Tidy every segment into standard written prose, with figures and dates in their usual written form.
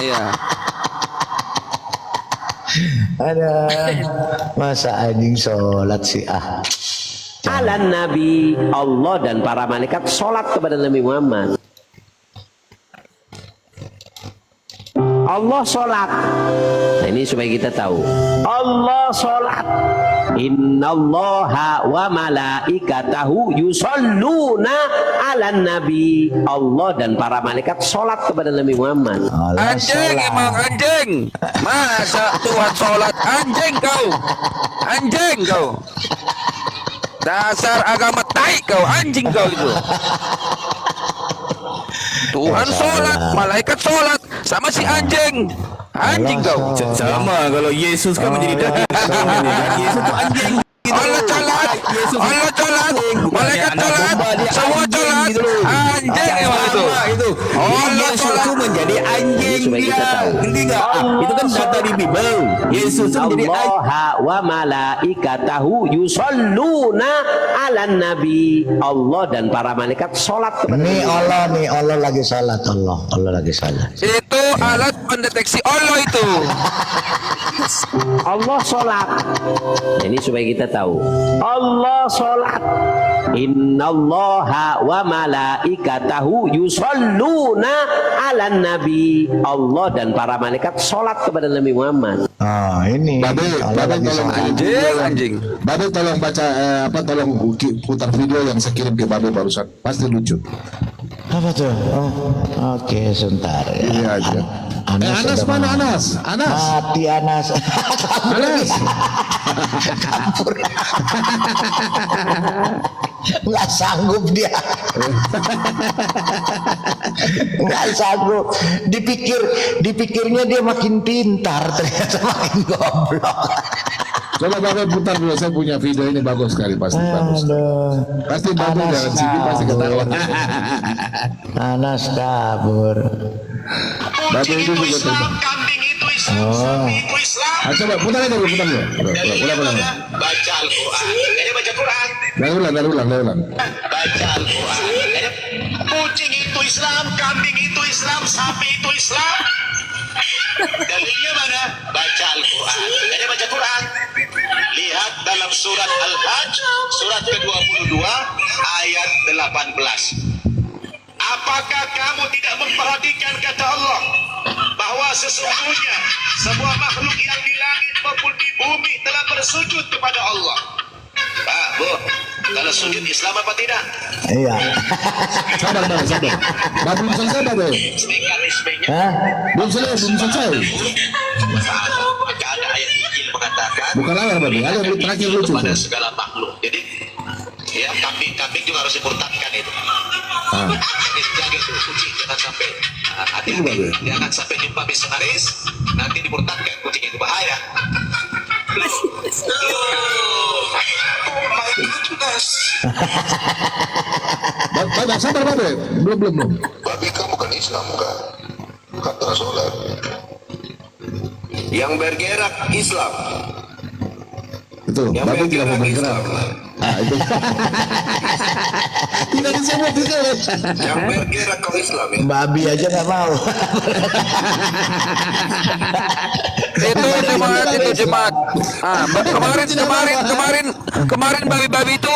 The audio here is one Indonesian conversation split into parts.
Iya. Ada masa anjing sholat sih Ala Nabi, Allah dan para malaikat sholat kepada Nabi Muhammad. Allah sholat. Nah, ini supaya kita tahu. Allah sholat. Innallaha wa malaikatahu yusholluna ala nabi. Allah dan para malaikat sholat kepada Nabi Muhammad. Anjing emang anjing. Masa Tuhan sholat? Anjing kau. Anjing kau. Dasar agama tai kau, anjing kau itu. Tuhan sholat, malaikat sholat, sama si anjing. Anjing kau. Sama kalau Yesus kan menjadi daging. Yesus itu anjing. Allah sholat, Allah sholat, malaikat sholat, semua sholat. Anjing emang itu. Allah sholat itu menjadi anjing dia. Ngerti nggak? Itu kan data di Bible. Yesus itu menjadi anjing. Allah wa malaikatahu yusholluna ala nabi. Allah dan para malaikat sholat kepada nih Allah lagi sholat. Allah lagi sholat. Itu alat pendeteksi Allah itu. Allah sholat. Ini supaya kita tahu. Allah sholat. Innallaha wa malaikatahu yusholluna ala nabi. Allah dan para malaikat sholat kepada Nabi Muhammad. Ini Babe lagi tolong sholat. Anjing. Babe tolong baca tolong putar video yang saya kirim ke Babe barusan. Pasti lucu. Apa tuh? Oke, sebentar ya. Iya aja. Anas udah mana mau- Anas? Anas. Mati Anas. Anas. Nggak sanggup dia. Nggak sanggup. Dipikirnya dia makin pintar, ternyata makin goblok. Coba Babe putar dulu, saya punya video ini bagus sekali pasti bagus. Aduh. Pasti Babe Anas jangan sini pasti ketawa. Anas kabur. Babe itu juga terima. Kambing itu Islam, Oh. sapi itu Islam. Coba putar aja dulu, putar dulu. Ulang. Baca Al-Quran. Kayaknya baca Quran. Dari ulang. Baca Al-Quran. Kayaknya kucing itu Islam, kambing itu Islam, sapi itu Islam. Dalilnya mana? Baca Al-Quran. Kayaknya baca Quran. Lihat dalam surat Al-Hajj, surat ke-22, ayat 18. Apakah kamu tidak memperhatikan kata Allah bahwa sesungguhnya semua makhluk yang di langit maupun di bumi telah bersujud kepada Allah? Pak, Bu, kalau sujud Islam apa tidak? Iya. Sabar. Babe belum selesai Babe. Mekanismenya Hah? Belum selesai. maka ada ayat Injil mengatakan Bukan ayat Babe, ada yang terakhir lucu. kepada segala makhluk. Jadi ya kambing juga harus dimurtadkan itu. Jaga itu kucing jangan sampai hati-hati, jangan sampai jumpa misionaris nanti dimurtadkan kucing itu bahaya. Babe, sabar Babe. Belum. Babi kamu kan Islam kan? Kata sholat. Yang bergerak Islam. Itu, Babe tidak mau bergerak. Itu. Tidak disebut itu. Yang bergerak ke Islam ya. Babi aja nggak mau. Itu jemaat. Kemarin babi-babi itu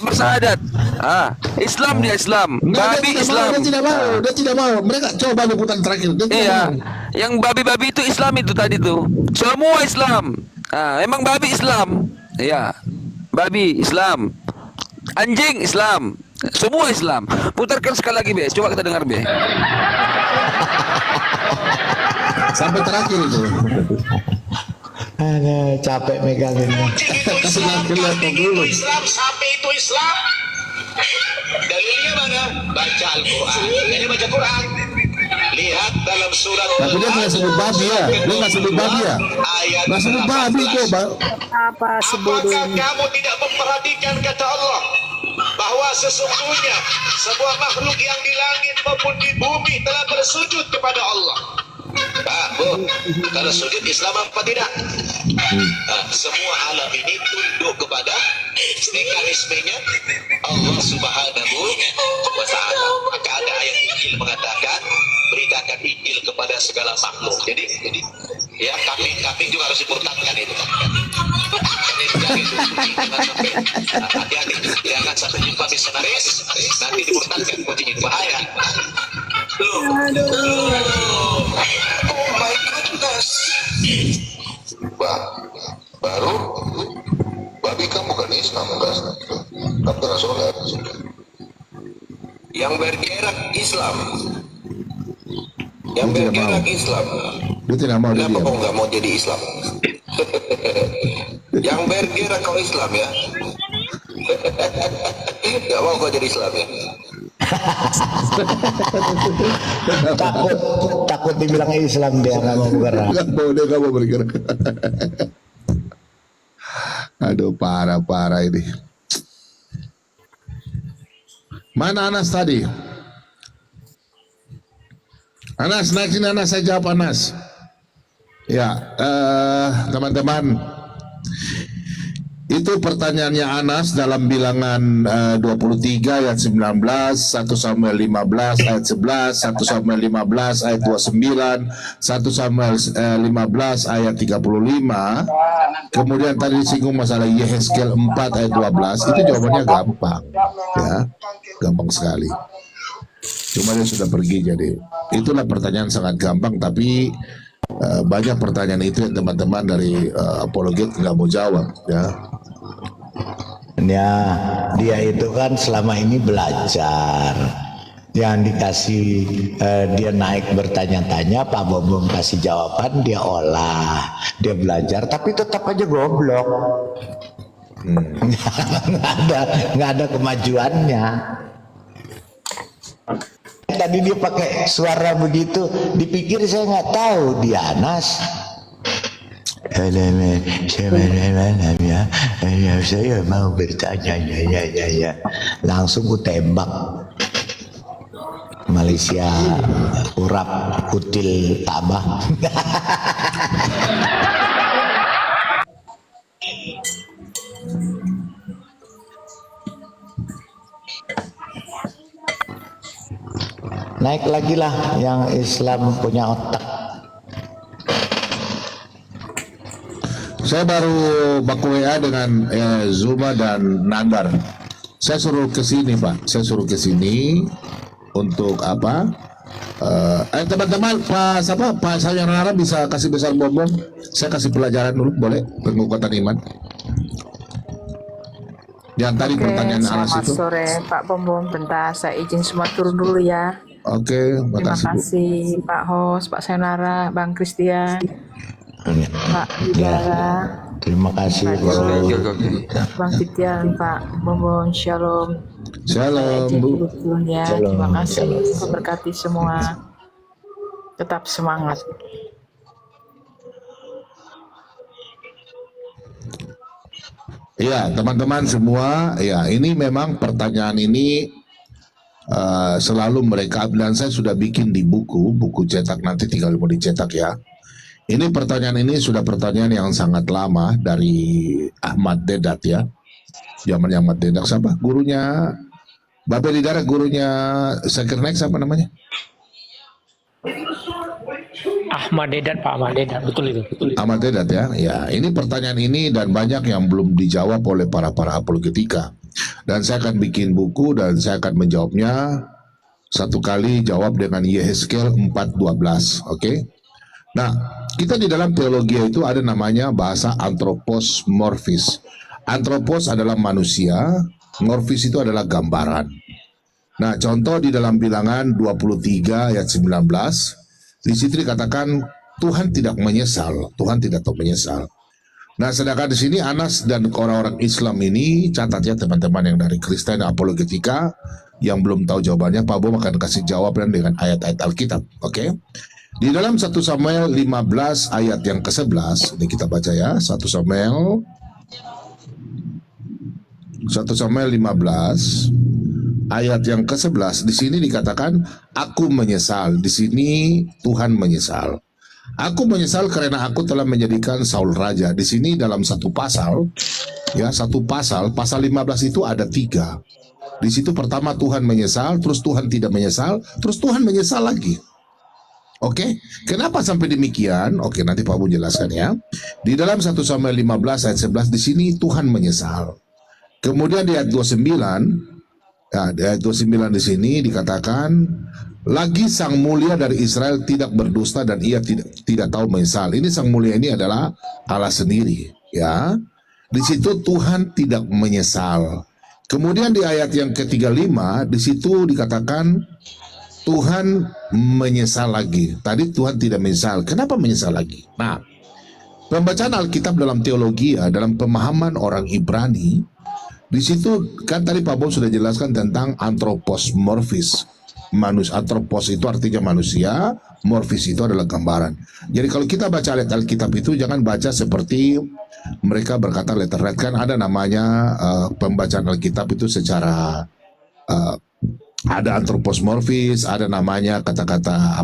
bersahadat. Islam dia Islam. Babi Islam. Dia tidak mau. Mereka coba Babe putar terakhir. Dia tidak Iya. mau. Yang babi-babi itu Islam itu tadi tuh. Semua Islam. Emang babi Islam. Iya. Babi Islam. Anjing Islam. Semua Islam. Putarkan sekali lagi, Be. Coba kita dengar, Be. Sampai terakhir itu. Aduh, capek meganginnya. Kucing itu Islam, kambing itu Islam, sapi itu Islam. Dalilnya mana? Baca Al-Quran. Kayaknya baca Quran. Lihat dalam surat Tapi dia nggak sebut babi ya. Dia nggak sebut babi ya. Ayat Nggak sebut babi kok. Apakah kamu tidak memperhatikan kata Allah bahwa sesungguhnya semua makhluk yang di langit maupun di bumi telah bersujud kepada Allah? Pak, Bu, kalau sujud Islam apa tidak? Semua alam ini tunduk kepada mekanismenya Allah Subhanahu wa Ta'ala. Maka ada ayat Injil mengatakan, beritakan Injil kepada segala makhluk. Jadi ya kambing juga harus dimurtadkan itu. Jadi jangan sampai hati-hati, jangan sampai jumpa misionaris nanti dimurtadkan, kucing itu bahaya. Oh my goodness. Baru babi kan bukan Islam kan? Kan pernah sholat. Yang bergerak Islam. Yang bergerak Islam. Dia tidak mau dia Kenapa diam. kau nggak mau jadi Islam? Yang bergerak kau Islam ya? Gak mau kau jadi Islam ya? takut dibilang Islam, dia nggak mau bergerak. Dia nggak mau bergerak. Aduh, parah ini. Mana Anas tadi? Anas, naik sini Anas, saya jawab Anas. Ya, teman-teman, itu pertanyaannya Anas dalam bilangan 23 ayat 19, 1 Samuel 15 ayat 11, 1 Samuel 15 ayat 29, 1 Samuel 15 ayat 35. Kemudian tadi disinggung masalah Yehezkel 4 ayat 12. Itu jawabannya gampang, ya, gampang sekali. Cuma dia sudah pergi, jadi itulah pertanyaan sangat gampang, tapi banyak pertanyaan itu yang teman-teman dari apologet nggak mau jawab, ya. Ya, dia itu kan selama ini belajar. Yang dikasih dia naik bertanya-tanya, Pak Bom kasih jawaban, dia olah, dia belajar, tapi tetap aja goblok. nggak ada kemajuannya. Tadi dia pakai suara begitu, dipikir saya nggak tahu dia Anas. Saya mau bertanya, ya. Langsung ku tembak. Malaysia urap kutil tabah. Naik lagi lah yang Islam punya otak. Saya baru baku WA dengan Zuma dan Nandar. Saya suruh ke sini, Pak. Saya suruh ke sini untuk apa? Teman-teman, Pak Sayonara bisa kasih besar bom. Saya kasih pelajaran dulu, boleh? Penguatan iman. Yang tadi pertanyaan Anas Selamat itu. sore Pak Bom. Bentar, saya izin semua turun dulu ya. Oke, Terima makasih Bu. kasih Pak Host, Pak Sayonara, Bang Christian, Pak Yudara, Terima kasih, Bro. Bang Fitian, Pak Bom. Shalom. Shalom Izin Bu. turun ya. Shalom, Terima kasih. shalom. Memberkati semua. Tetap semangat. Ya, teman-teman semua, ya ini memang pertanyaan ini selalu mereka, dan saya sudah bikin di buku cetak, nanti tinggal mau dicetak ya. Ini pertanyaan ini sudah pertanyaan yang sangat lama dari Ahmad Dedat ya. Zamannya Ahmad Dedat, siapa? Gurunya Babe di darat, gurunya Zakir Naik, siapa namanya? Ahmad Dedat, Pak Ahmad Dedat, betul itu. Ahmad Dedat ya. Ya, ini pertanyaan ini dan banyak yang belum dijawab oleh para apologetika. Dan saya akan bikin buku dan saya akan menjawabnya satu kali jawab dengan Yehezkel 4:12, oke? Nah, kita di dalam teologi itu ada namanya bahasa anthropos morphis. Anthropos adalah manusia, morphis itu adalah gambaran. Nah, contoh di dalam bilangan 23 ayat 19, di situ dikatakan Tuhan tidak menyesal, Tuhan tidak tahu menyesal. Nah, sedangkan di sini Anas dan orang-orang Islam ini, catat ya teman-teman yang dari Kristen apologetika yang belum tahu jawabannya, Pak Bom akan kasih jawaban dengan ayat-ayat Alkitab, oke? Di dalam 1 Samuel 15 ayat yang ke-11, ini kita baca ya, 1 Samuel 15 ayat yang ke-11, di sini dikatakan aku menyesal. Di sini Tuhan menyesal. Aku menyesal karena aku telah menjadikan Saul raja. Di sini dalam satu pasal, ya satu pasal 15 itu ada 3. Di situ pertama Tuhan menyesal, terus Tuhan tidak menyesal, terus Tuhan menyesal lagi. Oke, kenapa sampai demikian? Oke, nanti Pak Bun jelaskan ya. Di dalam 1 Samuel 15 ayat 11 di sini Tuhan menyesal. Kemudian di ayat 29, ya, di ayat 29 di sini dikatakan, lagi sang mulia dari Israel tidak berdusta dan ia tidak tahu menyesal. Ini sang mulia ini adalah Allah sendiri, ya. Di situ Tuhan tidak menyesal. Kemudian di ayat yang ke-35 di situ dikatakan Tuhan menyesal lagi. Tadi Tuhan tidak menyesal. Kenapa menyesal lagi? Nah, pembacaan Alkitab dalam teologi, dalam pemahaman orang Ibrani, di situ kan tadi Pak Bob sudah jelaskan tentang anthropomorphis. Anthropos itu artinya manusia, morphis itu adalah gambaran. Jadi kalau kita baca ayat Alkitab itu jangan baca seperti mereka berkata letterhead, kan ada namanya pembacaan Alkitab itu secara ada anthropomorphis, ada namanya kata-kata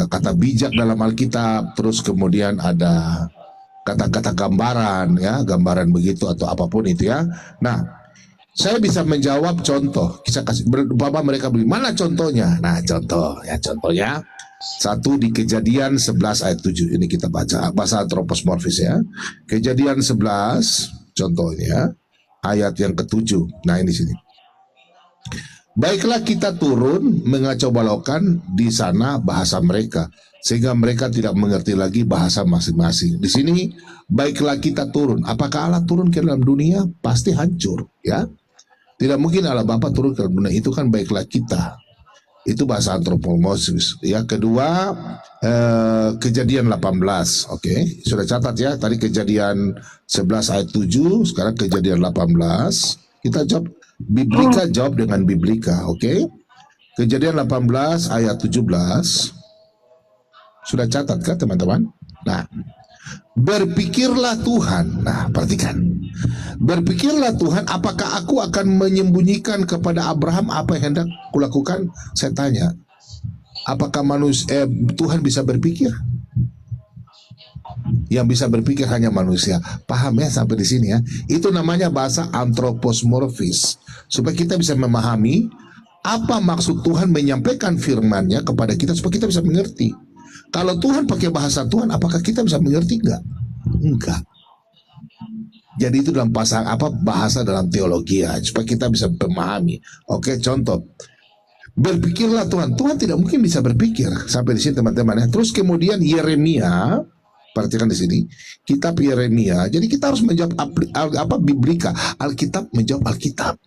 kata bijak dalam Alkitab, terus kemudian ada kata-kata gambaran, ya, gambaran begitu atau apapun itu ya. Nah, saya bisa menjawab contoh. Kita kasih Bapak mereka beli mana contohnya? Nah, contohnya satu di Kejadian 11 ayat 7. Ini kita baca bahasa anthropomorphis ya. Kejadian 11 contohnya ayat yang ke-7. Nah, ini sini. Baiklah kita turun mengacau balaukan di sana bahasa mereka, sehingga mereka tidak mengerti lagi bahasa masing-masing. Di sini baiklah kita turun. Apakah Allah turun ke dalam dunia? Pasti hancur, ya. Tidak mungkin Allah Bapa turun ke dalam dunia. Itu kan baiklah kita. Itu bahasa anthropomorphis. Ya, kedua Kejadian 18. Oke, sudah catat ya. Tadi Kejadian 11 ayat 7, sekarang Kejadian 18. Kita jawab Biblika, jawab dengan Biblika, oke? Kejadian 18 ayat 17. Sudah catat kan teman-teman? Nah, berpikirlah Tuhan. Nah, perhatikan. Berpikirlah Tuhan, apakah aku akan menyembunyikan kepada Abraham apa yang hendak kulakukan? Saya tanya, apakah Tuhan bisa berpikir? Yang bisa berpikir hanya manusia. Paham ya sampai di sini ya? Itu namanya bahasa anthropomorphis. Supaya kita bisa memahami apa maksud Tuhan menyampaikan firman-Nya kepada kita supaya kita bisa mengerti. Kalau Tuhan pakai bahasa Tuhan, apakah kita bisa mengerti? Enggak. Jadi itu dalam bahasa dalam teologi ya, supaya kita bisa memahami. Oke, contoh. Berpikirlah Tuhan. Tuhan tidak mungkin bisa berpikir sampai di sini teman-teman ya. Terus kemudian Yeremia, perhatikan di sini, kitab Yeremia. Jadi kita harus menjawab Biblika. Alkitab menjawab Alkitab.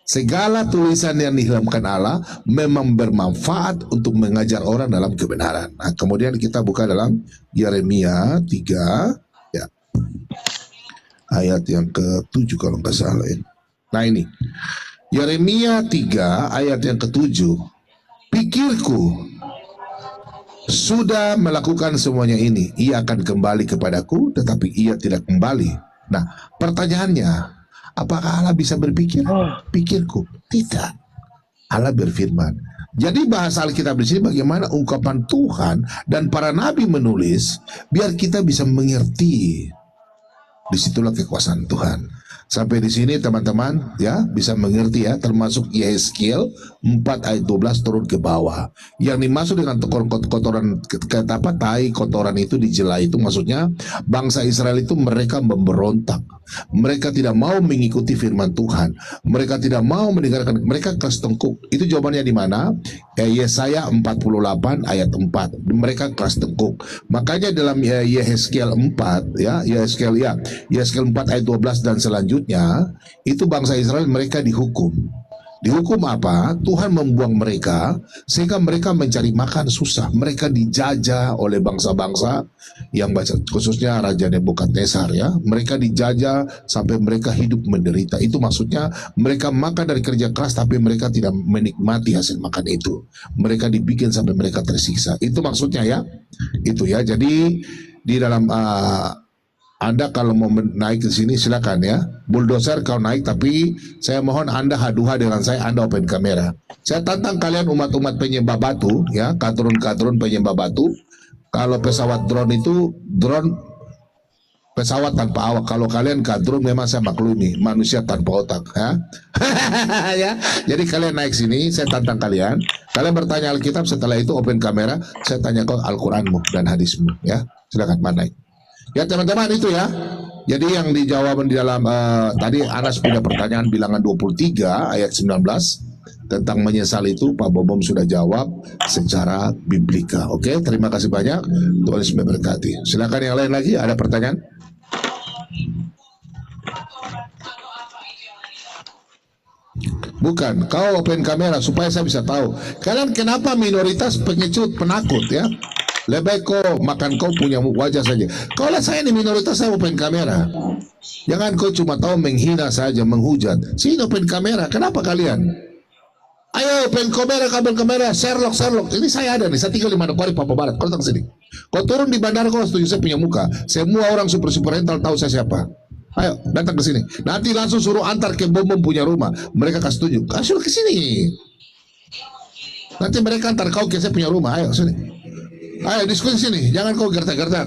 Segala tulisan yang dihilangkan Allah memang bermanfaat untuk mengajar orang dalam kebenaran. Nah, kemudian kita buka dalam Yeremia 3 ya. Ayat yang ke-7 kalau nggak salah ya. Nah, ini Yeremia 3 ayat yang ke-7. Pikirku sudah melakukan semuanya ini, ia akan kembali kepadaku, tetapi ia tidak kembali. Nah, pertanyaannya, apakah Allah bisa berpikir? Pikirku, tidak. Allah berfirman. Jadi bahasa Alkitab di sini bagaimana ungkapan Tuhan dan para nabi menulis biar kita bisa mengerti. Disitulah kekuasaan Tuhan. Sampai di sini teman-teman ya bisa mengerti ya, termasuk Yehezkiel 4 ayat 12 turun ke bawah. Yang dimaksud dengan kotoran tai kotoran itu dijela itu maksudnya bangsa Israel itu mereka memberontak. Mereka tidak mau mengikuti firman Tuhan. Mereka tidak mau mendengarkan, mereka keras tengkuk. Itu jawabannya di mana? Yesaya 48 ayat 4. Mereka keras tengkuk. Makanya dalam Yehezkiel 4 ya, Yehezkiel 4 ayat 12 dan selanjutnya itu bangsa Israel mereka dihukum. Dihukum apa? Tuhan membuang mereka sehingga mereka mencari makan susah. Mereka dijajah oleh bangsa-bangsa yang khususnya Raja Nebukadnezar ya. Mereka dijajah sampai mereka hidup menderita. Itu maksudnya mereka makan dari kerja keras tapi mereka tidak menikmati hasil makan itu. Mereka dibikin sampai mereka tersiksa. Itu maksudnya ya. Itu ya. Jadi di dalam Anda kalau mau naik ke sini silakan ya. Bulldozer kau naik, tapi saya mohon Anda haduha dengan saya, Anda open kamera. Saya tantang kalian umat-umat penyembah batu ya, kadrun-kadrun penyembah batu. Kalau pesawat drone itu drone pesawat tanpa awak. Kalau kalian kadrun memang saya maklumi, manusia tanpa otak. Ya? Ya. Jadi kalian naik sini, saya tantang kalian. Kalian bertanya Alkitab, setelah itu open kamera, saya tanya kau Al-Quranmu dan hadismu. Ya, silakan naik. Ya teman-teman itu ya. Jadi yang dijawab di dalam tadi Anas punya pertanyaan bilangan 23 ayat 19 tentang menyesal itu Pak Bobom sudah jawab secara biblika. Oke, terima kasih banyak. Tuhan Yesus memberkati. Silakan yang lain lagi, ada pertanyaan? Bukan, kau open kamera supaya saya bisa tahu. Kalian kenapa minoritas pengecut, penakut ya? Lebih baik kau makan kau punya wajah saja. Kau lihat saya ini minoritas, saya open kamera. Jangan kau cuma tahu menghina saja, menghujat. Sini open kamera, kenapa kalian? Ayo open kamera, Sherlock. Ini saya ada nih, saya tinggal di Manokwari, Papua Barat. Kau datang sini. Kau turun di bandara, kau setuju saya punya muka. Semua orang super rental tahu saya siapa. Ayo datang ke sini. Nanti langsung suruh antar ke Bom punya rumah. Mereka kasih tunjuk. Kasih ke sini. Nanti mereka antar kau ke saya punya rumah. Ayo sini. Ayo diskusi sini. Jangan kau gertak-gertak.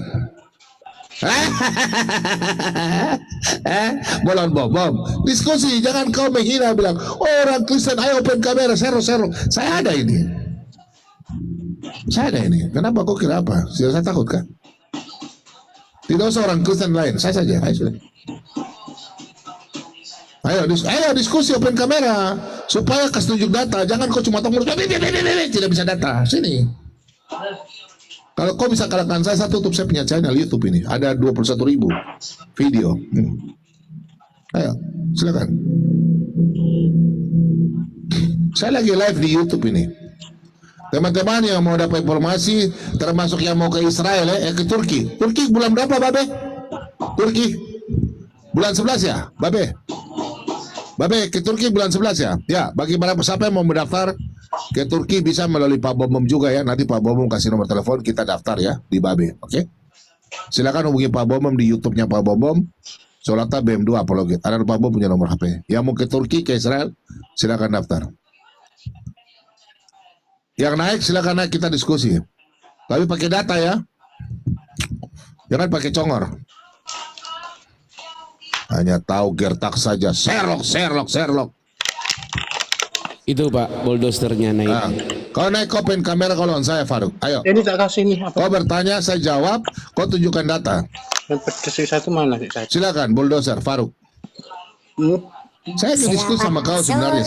Bolon bom. Diskusi. Jangan kau menghina bilang orang Kristen. Ayo open kamera. Sero. Saya ada ini. Kenapa kau kira apa? Saya takut kan? Tidak usah orang Kristen lain. Saya saja. Ayo sudah. Ayo diskusi open kamera supaya kasih tunjuk data. Jangan kau cuma tahu tidak bisa data. Sini. Kalau kau bisa kalahkan saya tutup saya punya channel YouTube ini. Ada 21.000 video. Ayo, silakan. Saya lagi live di YouTube ini. Teman-teman yang mau dapat informasi, termasuk yang mau ke Israel ke Turki. Turki bulan berapa, Babe? Turki bulan 11 ya, Babe? Babe ke Turki bulan 11 ya? Ya, bagi para siapa yang mau mendaftar ke Turki bisa melalui Pak Bobom juga ya. Nanti Pak Bobom kasih nomor telepon, kita daftar ya di Babe, oke? Silakan hubungi Pak Bobom di YouTube-nya Pak Bobom. Solata BM2 Apologet. Ada Pak Bobom punya nomor HP. Yang mau ke Turki, ke Israel, silakan daftar. Yang naik silakan naik, kita diskusi. Tapi pakai data ya. Jangan pakai congor. Hanya tahu gertak saja. Sherlock. Itu Pak, bulldosernya naik. Nah, kau naik open kamera kalau saya Faruk. Ayo. Ini tak kasih nih apa? Kau bertanya, saya jawab. Kau tunjukkan data. Yang satu mana sih saya? Silakan bulldozer Faruk. Saya ingin diskusi sama kau sebenarnya.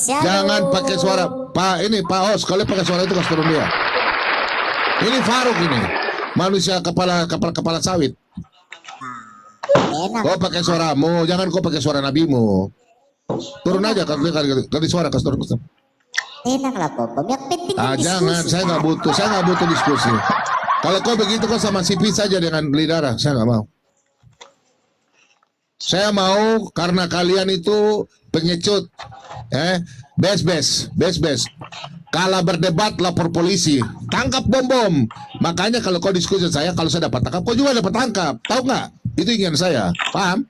Jangan pakai suara Pak Os. Kalau pakai suara itu kasih turun dia. Ini Faruk ini. Manusia kepala sawit. Kau pakai suaramu, jangan kau pakai suara nabimu. Turun aja, ganti suara, kasih turun. Enak lah Bobom, yang penting Jangan, saya nggak butuh diskusi. Kalau kau begitu kau sama Sipi saja dengan Lidara, saya nggak mau. Saya mau karena kalian itu pengecut, bes. Kalah berdebat lapor polisi, tangkap bom. Makanya kalau kau diskusi saya, kalau saya dapat tangkap, kau juga dapat tangkap, tahu nggak? Itu ingin saya, paham?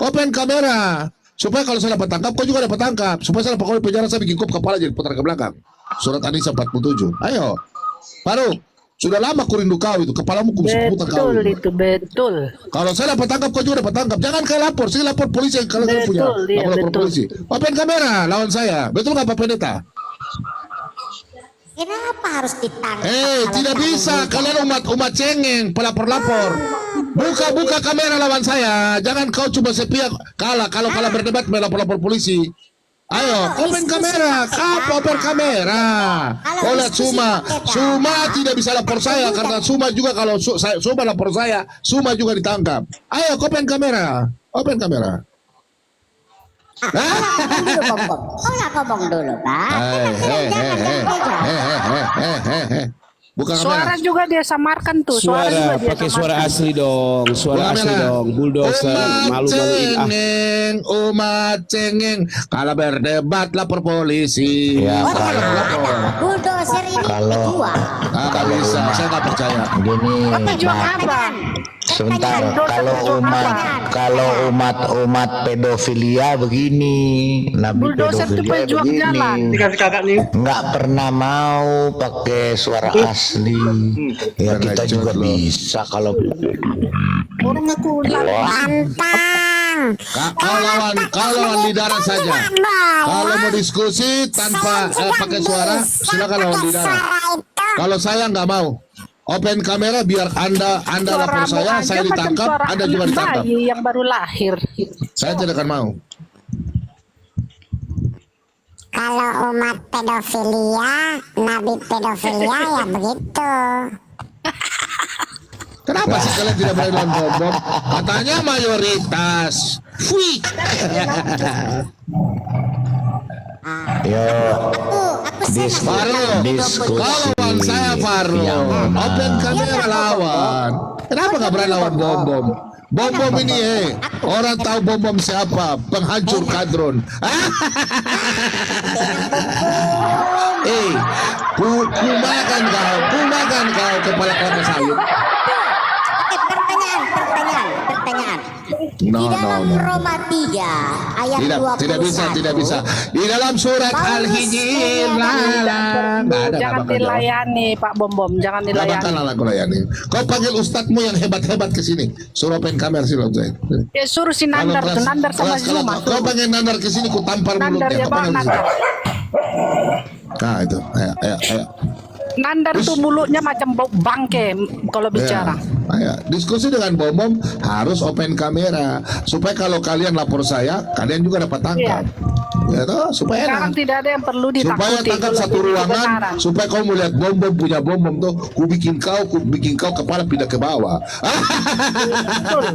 Open kamera, supaya kalau saya dapat tangkap, kau juga dapat tangkap. Supaya saya dapat kau di penjara, saya bikin kepala jadi putar ke belakang. Surat An-Nisa 47. Ayo, Faruk. Sudah lama ku rindu kau itu, kepalamu ku bisa putar kau. Betul. Kalau saya dapat tangkap, kau juga dapat tangkap. Jangan kau lapor, saya lapor polisi kalau kalian punya. Lapor polisi. Open kamera, lawan saya. Betul nggak Pak Pendeta? Kenapa harus ditangkap? Tidak bisa. Kalian umat cengeng, pelapor-lapor. Buka kamera lawan saya. Jangan kau cuma sepihak kalah. Kalau kalah berdebat, melapor-lapor polisi. Ayo, open kamera, open kamera. Kau lihat Suma tidak bisa lapor saya karena Suma juga kalau Suma lapor saya, Suma juga ditangkap. Ayo, open kamera. Ngomong dulu, Pak. Buka Suara kamera. juga dia samarkan tuh. Suara, pakai suara asli dong. Suara asli dong. Bulldozer, malu-maluin. Umat cengeng. Kalau berdebat lapor polisi. Ya, Bulldozer ini kalau kedua. Nggak bisa, saya nggak percaya. Gini, Apa jual apa? Sebentar, kalau umat pedofilia begini, Nabi Bulldozer tuh pedofilia pejuang jalan. begini, Dikasih kakak nih. nggak pernah mau pakai suara asli. Ya kita juga bisa kalau Orang aku Pantang. Kalau lawan di darat saja. Kalau mau diskusi tanpa pakai suara, silakan lawan di darat. Kalau saya nggak mau. Open kamera biar anda lapor saya ditangkap, anda juga ditangkap. Bayi yang baru lahir. Saya tidak akan mau. Kalau umat pedofilia, nabi pedofilia ya begitu. Kenapa sih kalian tidak berani lawan bom? Katanya mayoritas. Fui. yo Farlo, diskusi. lawan saya Farlo. Open kamera lawan. Kenapa nggak berani lawan bom? Bom ini orang tahu bom siapa? Penghancur kadron. Kumakan kau kepala kelapa sawit. Oke, pertanyaan. No. Roma 3 ayat 21. Tidak bisa. Di dalam surat Al-Hijr Jangan dilayani Pak Bom, jangan Gak bakal dilayani. aku layani. Kau panggil ustadzmu yang hebat-hebat ke sini. Suruh open kamera sih Suruh si Nandar tuh, Nandar sama Zuma. Kau panggil Nandar ke sini, ku tampar Nandar mulutnya. ya Kau Bang, panggil ke Nandar. sini. Nah itu, ayo. Nandar tuh mulutnya macam bangke kalau bicara. Ayo, diskusi dengan bom harus open kamera supaya kalau kalian lapor saya, kalian juga dapat tangkap. Ya toh, supaya Sekarang enak. tidak ada yang perlu Supaya ditakuti. tangkap kalau satu ini ruangan, kebenaran. supaya kau melihat bom punya bom tuh, ku bikin kau kepala pindah ke bawah.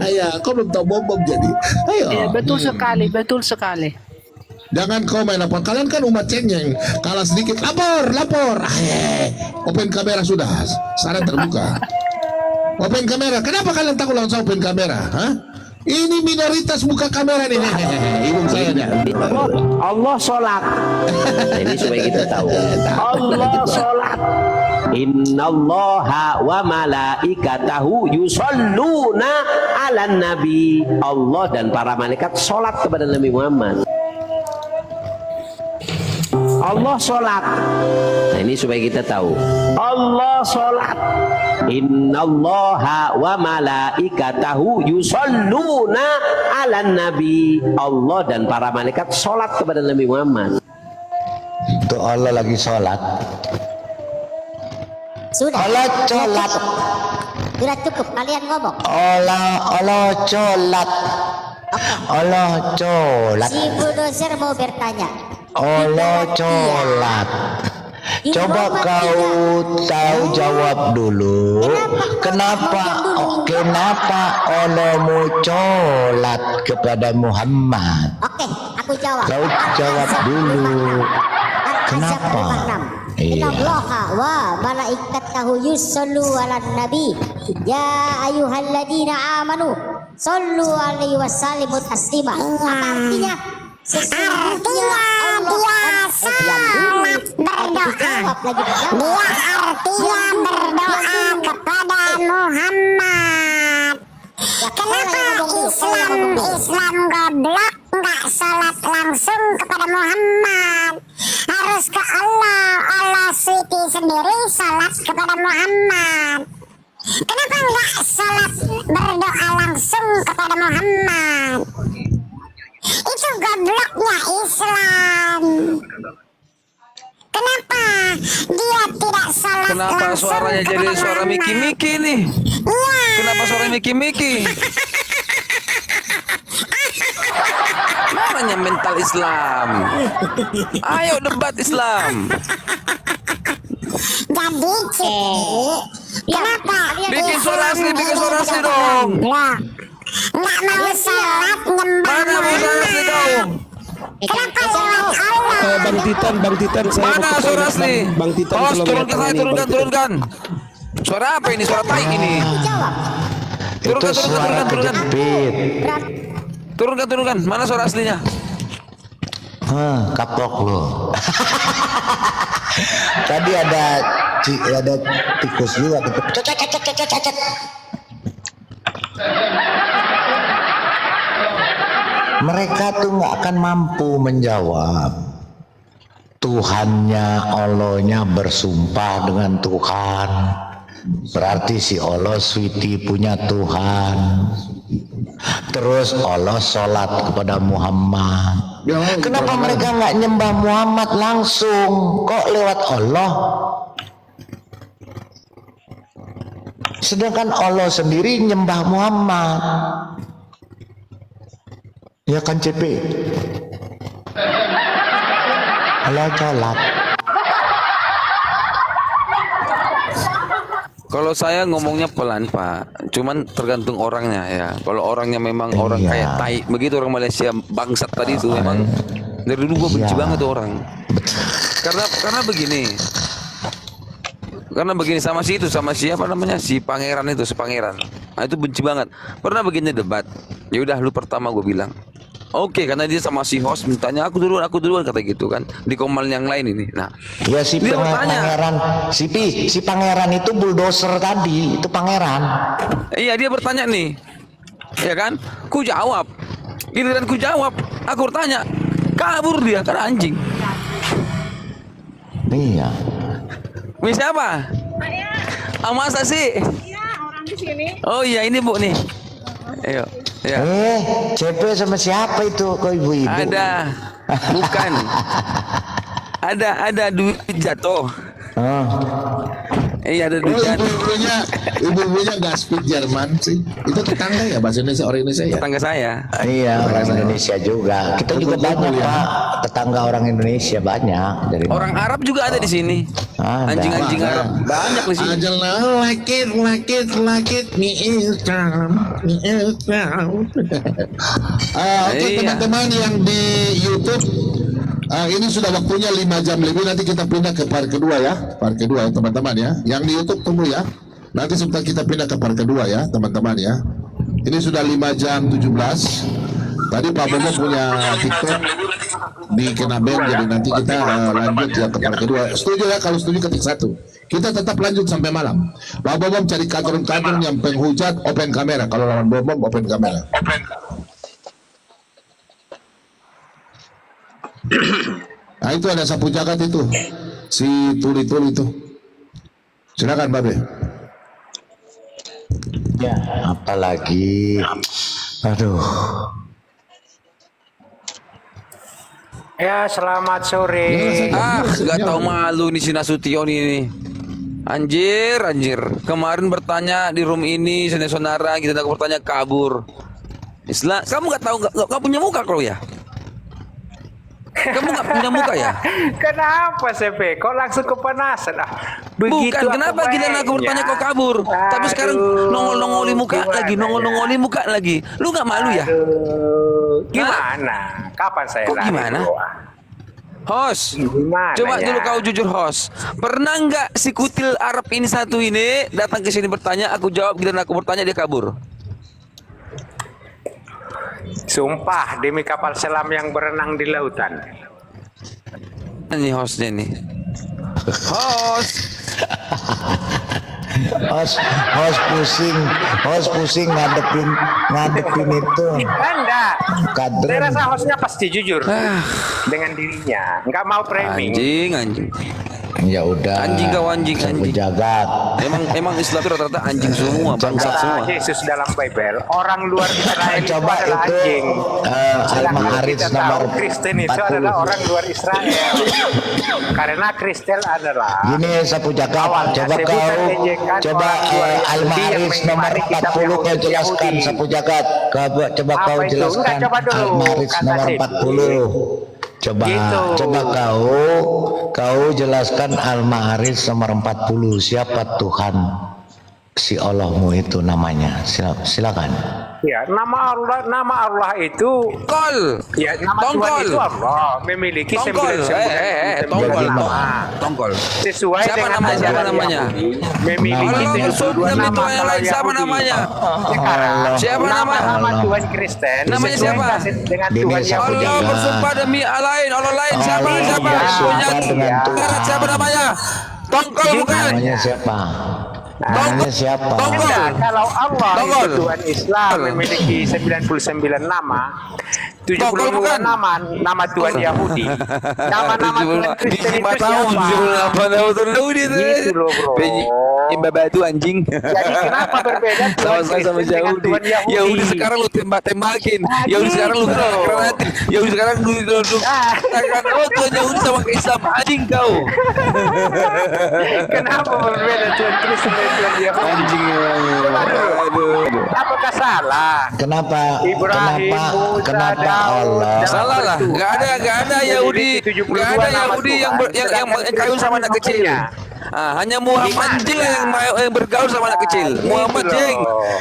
Ya, kau belum tahu bom jadi. Ayo. Ya, betul sekali. Jangan kau main lapor. Kalian kan umat cengeng. Kalah sedikit, lapor. Open kamera sudah. Saran terbuka. Open kamera. Kenapa kalian takut langsung open kamera? Hah? Ini minoritas buka kamera nih. Ibu saya nih. Allah sholat. Nah, ini supaya kita tahu. Allah sholat. Innallaha wa malaikatahu yusholluna ala nabi. Allah dan para malaikat sholat kepada Nabi Muhammad. Allah sholat. Nah, ini supaya kita tahu. Allah sholat. Innallaha wa malaikatahu yusholluna ala nabi. Allah dan para malaikat sholat kepada Nabi Muhammad. Itu Allah lagi sholat. Sudah. Allah sholat. Sudah cukup kalian ngomong. Allah sholat. Allah sholat. Si Bulldozer mau bertanya. Allah sholat. Coba kau tahu jawab dulu. Kenapa Allah mau sholat kepada Muhammad? Oke, aku jawab. Kau jawab dulu. Kenapa? Iya. Innallaha wa malaikatahu yusallu 'alan nabi. Ya ayyuhalladzina amanu sallu 'alaihi wasallimu taslima. Apa artinya? Artinya dia sangat berdoa. Dia artinya berdoa kepada Muhammad. Kenapa Islam goblok nggak sholat langsung kepada Muhammad? Harus ke Allah suci sendiri sholat kepada Muhammad. Kenapa nggak sholat berdoa langsung kepada Muhammad? Itu gobloknya Islam. Kenapa dia tidak sholat Kenapa langsung suaranya jadi kepada suara Muhammad? Miki-Miki nih? Iya. Kenapa suara Miki-Miki? Namanya mental Islam. Ayo debat Islam. Jadi kenapa? Bikin suara asli dong. Nggak mau sholat nyembah Mana mau suara asli dong? Kenapa lewat Allah? Bang Titan, saya Mana suara asli? Bang Titan, Oh, tolong turunkan datang saya, ini, Bang Titan. turunkan. Suara apa ini? Suara tai ini. Jawab. Itu suara kejepit. Turunkan. Mana suara aslinya? Kapok lo. Tadi ada tikus juga. Mereka tuh nggak akan mampu menjawab. Tuhannya, Allahnya bersumpah dengan Tuhan. Berarti si Allah Switi punya Tuhan. Terus Allah sholat kepada Muhammad. Kenapa mereka nggak nyembah Muhammad langsung? Kok lewat Allah? Sedangkan Allah sendiri nyembah Muhammad. Ya kan CP? Allah sholat. Kalau saya ngomongnya pelan Pak, cuman tergantung orangnya ya. Kalau orangnya memang orang Iya. kayak tai, begitu orang Malaysia bangsat tadi itu memang dari dulu gue benci Iya. banget tuh orang. Karena begini sama si itu, sama siapa namanya, si pangeran itu, si pangeran. Nah, itu benci banget. Pernah begini debat. Ya udah lu pertama gue bilang. Oke, karena dia sama si host mintanya aku duluan kata gitu kan di komal yang lain ini. Nah, Ya si dia pangeran, si pangeran itu bulldozer tadi, itu pangeran. iya dia bertanya nih, ya kan? Ku jawab, giliran ku jawab, aku bertanya, kabur dia karena anjing. Iya. Ini siapa? Ah, masa sih? Iya, orang di sini. Oh iya ini Bu nih. Ayo, ya. CP sama siapa itu kok ibu-ibu? Ada, bukan. Ada duit jatuh. Oh. Iya ada duit jatuh. Ibu-ibunya nggak speak Jerman sih. Itu tetangga ya, bahasa Indonesia, orang Indonesia ya. Tetangga saya. Iya, orang Indonesia juga. Kita juga banyak Pak, tetangga orang Indonesia banyak dari Orang Arab juga ada di sini. Ada. Anjing-anjing Arab banyak di sini. Ajalna lakit mi Islam. Oke Iya. teman-teman yang di YouTube, ini sudah waktunya 5 jam lebih. Nanti kita pindah ke part kedua ya, part kedua ya teman-teman ya. Yang di YouTube tunggu ya. Nanti sebentar kita pindah ke part kedua ya teman-teman ya. Ini sudah 5 jam 17. Tadi Pak Bobo punya TikTok di Kenaben, jadi nanti kita lanjut ya ke part kedua. Setuju ya? Kalau setuju ketik 1. Kita tetap lanjut sampai malam. Pak Bobo cari kadrun-kadrun yang penghujat, open kamera. Kalau lawan Bobo open kamera. Nah itu ada sapu jagat itu, si tuli-tuli itu. Silakan Babe. Ya, apalagi. Aduh. Ya, selamat sore. Gak tahu malu nih si Nasution ini. Anjir. Kemarin bertanya di room ini, sonara kita tidak bertanya kabur. Islam, kamu nggak tahu nggak punya muka kau ya? Kamu nggak punya muka ya? Kenapa CP? Kok langsung kepanasan? Bukan, kenapa giliran aku bertanya kau kabur? Tapi sekarang nongol-nongoli muka lagi, Lu nggak malu ya? Gimana? Kapan saya Kok lari gimana? doa? Host, Gimana coba ya? dulu kau jujur host. Pernah nggak si kutil Arab ini satu ini datang ke sini bertanya, aku jawab, giliran aku bertanya dia kabur? Sumpah demi kapal selam yang berenang di lautan. Ini hostnya nih. Host. Host pusing ngadepin itu. Enggak. Kadrun. Saya rasa hostnya pasti jujur dengan dirinya. Enggak mau framing. Anjing. Ya udah. Anjing kau anjing. Jagat. Emang Islam itu rata-rata anjing semua, bangsat semua. Yesus dalam Bible, orang luar Israel itu Coba adalah itu, anjing. Al-Ma'arij Kita nomor tahu Kristen itu 40. adalah orang luar Israel. Karena Kristen adalah Gini sapu jagat, awalnya coba sebutan kau, ejekan coba orang luar Yahudi yang Al-Ma'arij nomor mengimani kitab 40 kau Yahudi. jelaskan sapu jagat. Coba Apa kau itu? jelaskan Enggak, coba dulu, Al-Ma'arij kata nomor Siti. 40. Coba kau jelaskan Al-Ma'arij nomor 40. Siapa Tuhan si Allahmu itu namanya? Silakan. Ya, nama Allah itu Kol. ya nama Tuhan Tongkol. itu Allah memiliki Tongkol. 99 Tongkol. nama. Tongkol. Sesuai Siapa dengan namanya? ajaran Siapa namanya? Yahudi, memiliki Allah 72 Rasulnya nama itu yang kalau lain, siapa Yahudi. namanya? Sekarang Siapa namanya? nama Tuhan Kristen Namanya sesuai siapa? dengan Dini Tuhan siapa Yahudi. jaga? Allah bersumpah demi Allah lain. Siapa? Allah Siapa? bersumpah Punya dengan Tuhan. siapa namanya? Tongkol bukan? Namanya siapa? Namanya siapa? Enggak, kalau Allah Togol. itu Tuhan Islam memiliki 99 nama, 72 nama Tuhan Yahudi. Nama-nama Tuhan Kristen itu siapa? Gitu loh, bro. Batu anjing. Jadi kenapa berbeda Tuhan Sama-sama sama Kristen dengan Yahudi. Tuhan Yahudi? Yahudi sekarang lu tembak-tembakin. Yahudi sekarang lu gitu. granatin. Yahudi sekarang lu katakan Tuhan Yahudi sama ke Islam anjing kau. Kenapa berbeda Tuhan Kristen dan Tuhan Yahudi? Anjing. Aduh. Apakah salah? Kenapa? Ibrahim, Musa, Kenapa Daud, Allah? dan Salah lah, Betul. nggak ada Yahudi, nggak ada Yahudi yang kawin sama anak kecil. Hanya Muhammad jeng yang bergaul sama anak kecil. Muhammad jeng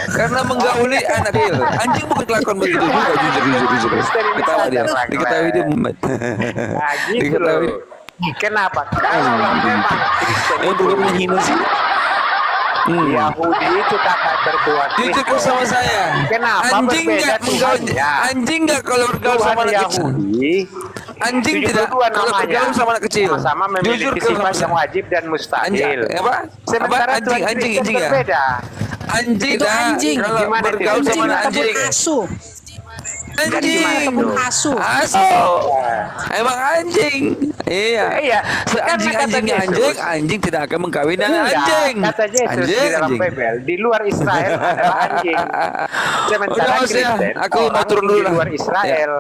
karena menggauli anak kecil. Anjing bukan kelakuan begitu juga, jujur. Ketawa dia, diketahui dia Muhammad. Nah, gitu Diketahui. loh. Kenapa? Kalau memang Kristen itu Untuk menghina sih. Yahudi itu kakak tertua Jujur Kristen. sama saya. Kenapa Anjing berbeda nggak menggaul, Tuhannya? anjing nggak kalau bergaul sama Tuhan anak kecil. Yahudi Anjing 72 tidak kalau namanya bergaul sama anak kecil. sama Jujur memiliki kalau sifat sama yang wajib dan mustahil. Anjing, apa? Sementara Apa? Tuhan Anjing Kristen ya. berbeda. Anjing Itu dah. anjing. Kalau Gimana itu? bergaul sama anak ataupun anjing. asu. Anjing. Ataupun asu. Asu. Emang anjing. Iya. Iya. Anjing Karena kata anjingnya Yesus, anjing tidak akan mengkawin dengan Enggak, anjing. kata Yesus di dalam Bible, di luar Israel adalah anjing. Sementara Udah, Mas, ya. Kristen, Aku mau orang turun dulu di lah. luar Israel.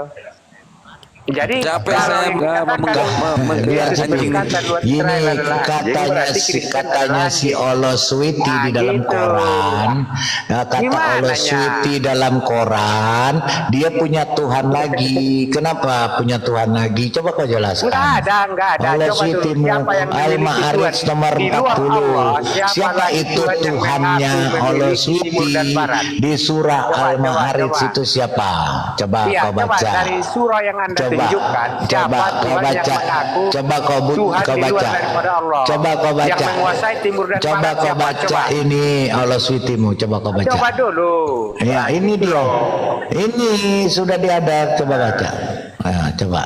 Jadi Capek kalau saya yang nggak dikatakan Biar Yesus anjing. berkata luar Ini Israel adalah anjing, katanya berarti si Kristen katanya adalah si anjing. Allah Switi Nah, di dalam gitu. Quran. Nah, kata Gimana Allah nya? Switi dalam Quran, dia punya Tuhan lagi. Kenapa punya Tuhan lagi? Coba kau jelaskan. Enggak ada. Allah Coba dulu, Switimu siapa yang memiliki Al-Ma'arij Tuhan? nomor Di luar 40. Allah, Siapa lagi itu Tuhan yang Tuhannya mengaku Allah memiliki timur Switi? dan barat? Di surah Coba. Al-Ma'arij itu siapa? Coba Iya, kau coba baca. dari surah yang Anda Coba, tunjukkan, siapa coba kau Tuhan yang baca. mengaku Coba kau Tuhan kau di luar baca. daripada Allah. Coba kau baca. Yang menguasai timur dan Coba barat kau siapa? baca Coba. ini Allah Switimu. Coba kau baca. Coba dulu. Ya, ini dia. Ini sudah diada. Coba baca. Nah, coba.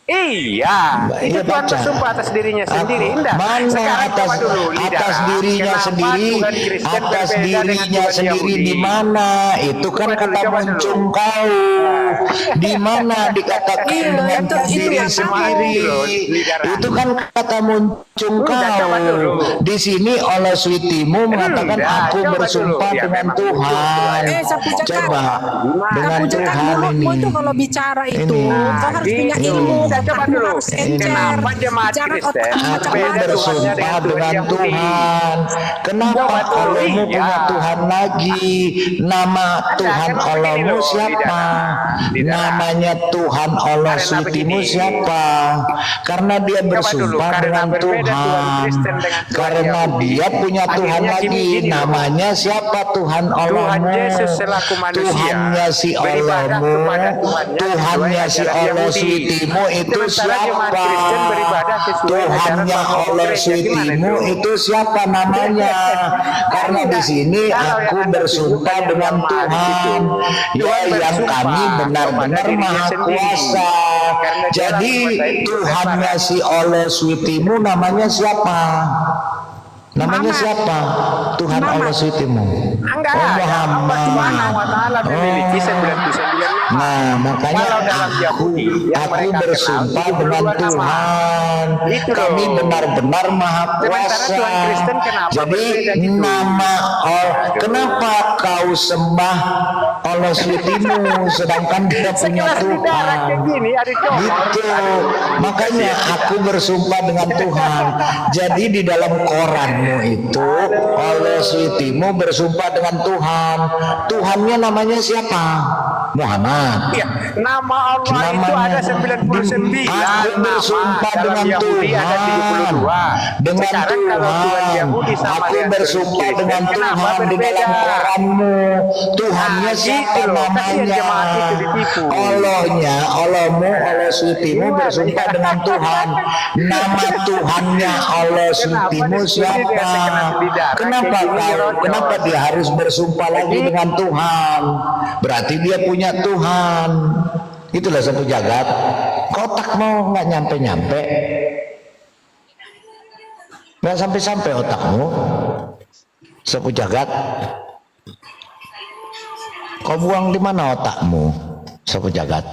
Iya, itu Iya, Tuhan baca. bersumpah atas dirinya sendiri. Enggak. Mana Sekarang atas coba dulu, Lidara. atas dirinya Kenapa sendiri, Tuhan Kristen atas berbeda dengan dirinya Tuhan sendiri Yahudi? di mana? Itu kan Coba dulu, kata coba dulu. muncung kau. Di mana dikatakan Iya, dengan itu diri nggak sendiri? tahu, Lidara. Itu kan kata muncung Udah, coba dulu. kau. Di sini Allah Switimu mengatakan Udah, aku coba bersumpah dulu. Ya, dengan memang Tuhan. Sapu Cakar. Coba dengan Aku cakap Tuhan ini. mulutmu itu kalau bicara itu Ini. kau harus punya Gitu. ilmu, Coba otakmu dulu. harus encer. Kenapa jemaat Bicara Kristen otakmu Aku macam beda mana? bersumpah Tuhan dengan Yahudi? Tuhan. Kenapa Coba dulu, Allahmu iya. punya Tuhan lagi? Nama Tuhan kan begini Allahmu loh, siapa? Lidara. Namanya Tuhan Allah Karena Switimu begini. siapa? Karena dia Coba dulu, bersumpah karena dengan berbeda Tuhan Tuhan. Kristen dengan Tuhan Karena Yahudi. dia punya Tuhan Akhirnya lagi. gini loh. Namanya siapa? Tuhan Allahmu. Yesus selaku manusia Tuhannya si beribadah Allahmu. kepada Tuhannya Tuhannya sesuai si ajaran Allah Yahudi. Switimu itu Sementara jemaat siapa? Kristen beribadah sesuai Tuhannya ajaran Bapak Allah Gereja. Gimana Switimu itu siapa namanya? Karena di sini aku bersumpah dengan Tuhan, ya yang kami benar-benar maha kuasa. Jadi Tuhannya si Allah Switimu namanya siapa? Namanya siapa? Tuhan Allah Switimu. Enggak Oh, ada. Allah Subhanahu wa taala memiliki Oh. 99 nama. Nah, makanya Walau dalam Yahudi yang aku mereka bersumpah kenal, dengan 72 nama. Tuhan. Itu Kami loh. benar-benar maha Sementara kuasa. Tuhan Kristen kenapa Jadi berbeda gitu? nama kenapa kau sembah Allah Switimu sedangkan dia punya Sekelas Lidara Tuhan? kayak gini, ada comor. Gitu. Makanya aku bersumpah dengan Tuhan. Jadi di dalam Koranmu itu Allah Switimu bersumpah dengan Tuhan. Tuhannya namanya siapa? Muhammad. Iya, nama Allah itu ada 99. Aku bersumpah Dalam dengan Yahudi Tuhan. ada 72. Dengan Sekarang kalau Tuhan Tuhan. Yahudi sama Aku dengan bersumpah Kristen, dengan kenapa Tuhan di berbeda? dalam Koranmu. Tuhannya Nah, siapa gitu loh. Kasihan namanya? jemaat itu ditipu. Allahnya, Allahmu, Allah Switimu bersumpah dengan Tuhan. Nama Tuhannya Allah Switimu siapa? Kenapa kenapa dia harus bersumpah lagi dengan Tuhan? Berarti dia punya Tuhan. Itulah sapu jagat. Kotak mau nggak nyampe-nyampe, nggak sampai-sampai otakmu. Sapu jagat. Kau buang di mana otakmu, sapu jagat?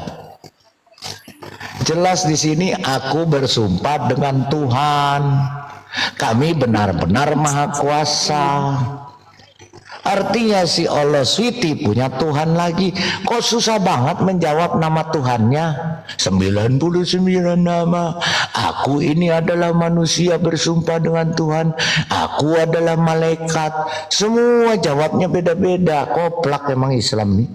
Jelas di sini aku bersumpah dengan Tuhan. Kami benar-benar maha kuasa. Artinya si Allah Switi punya Tuhan lagi. Kok susah banget menjawab nama Tuhannya? 99 nama. Aku ini adalah manusia bersumpah dengan Tuhan. Aku adalah malaikat. Semua jawabnya beda-beda. Koplak emang Islam nih.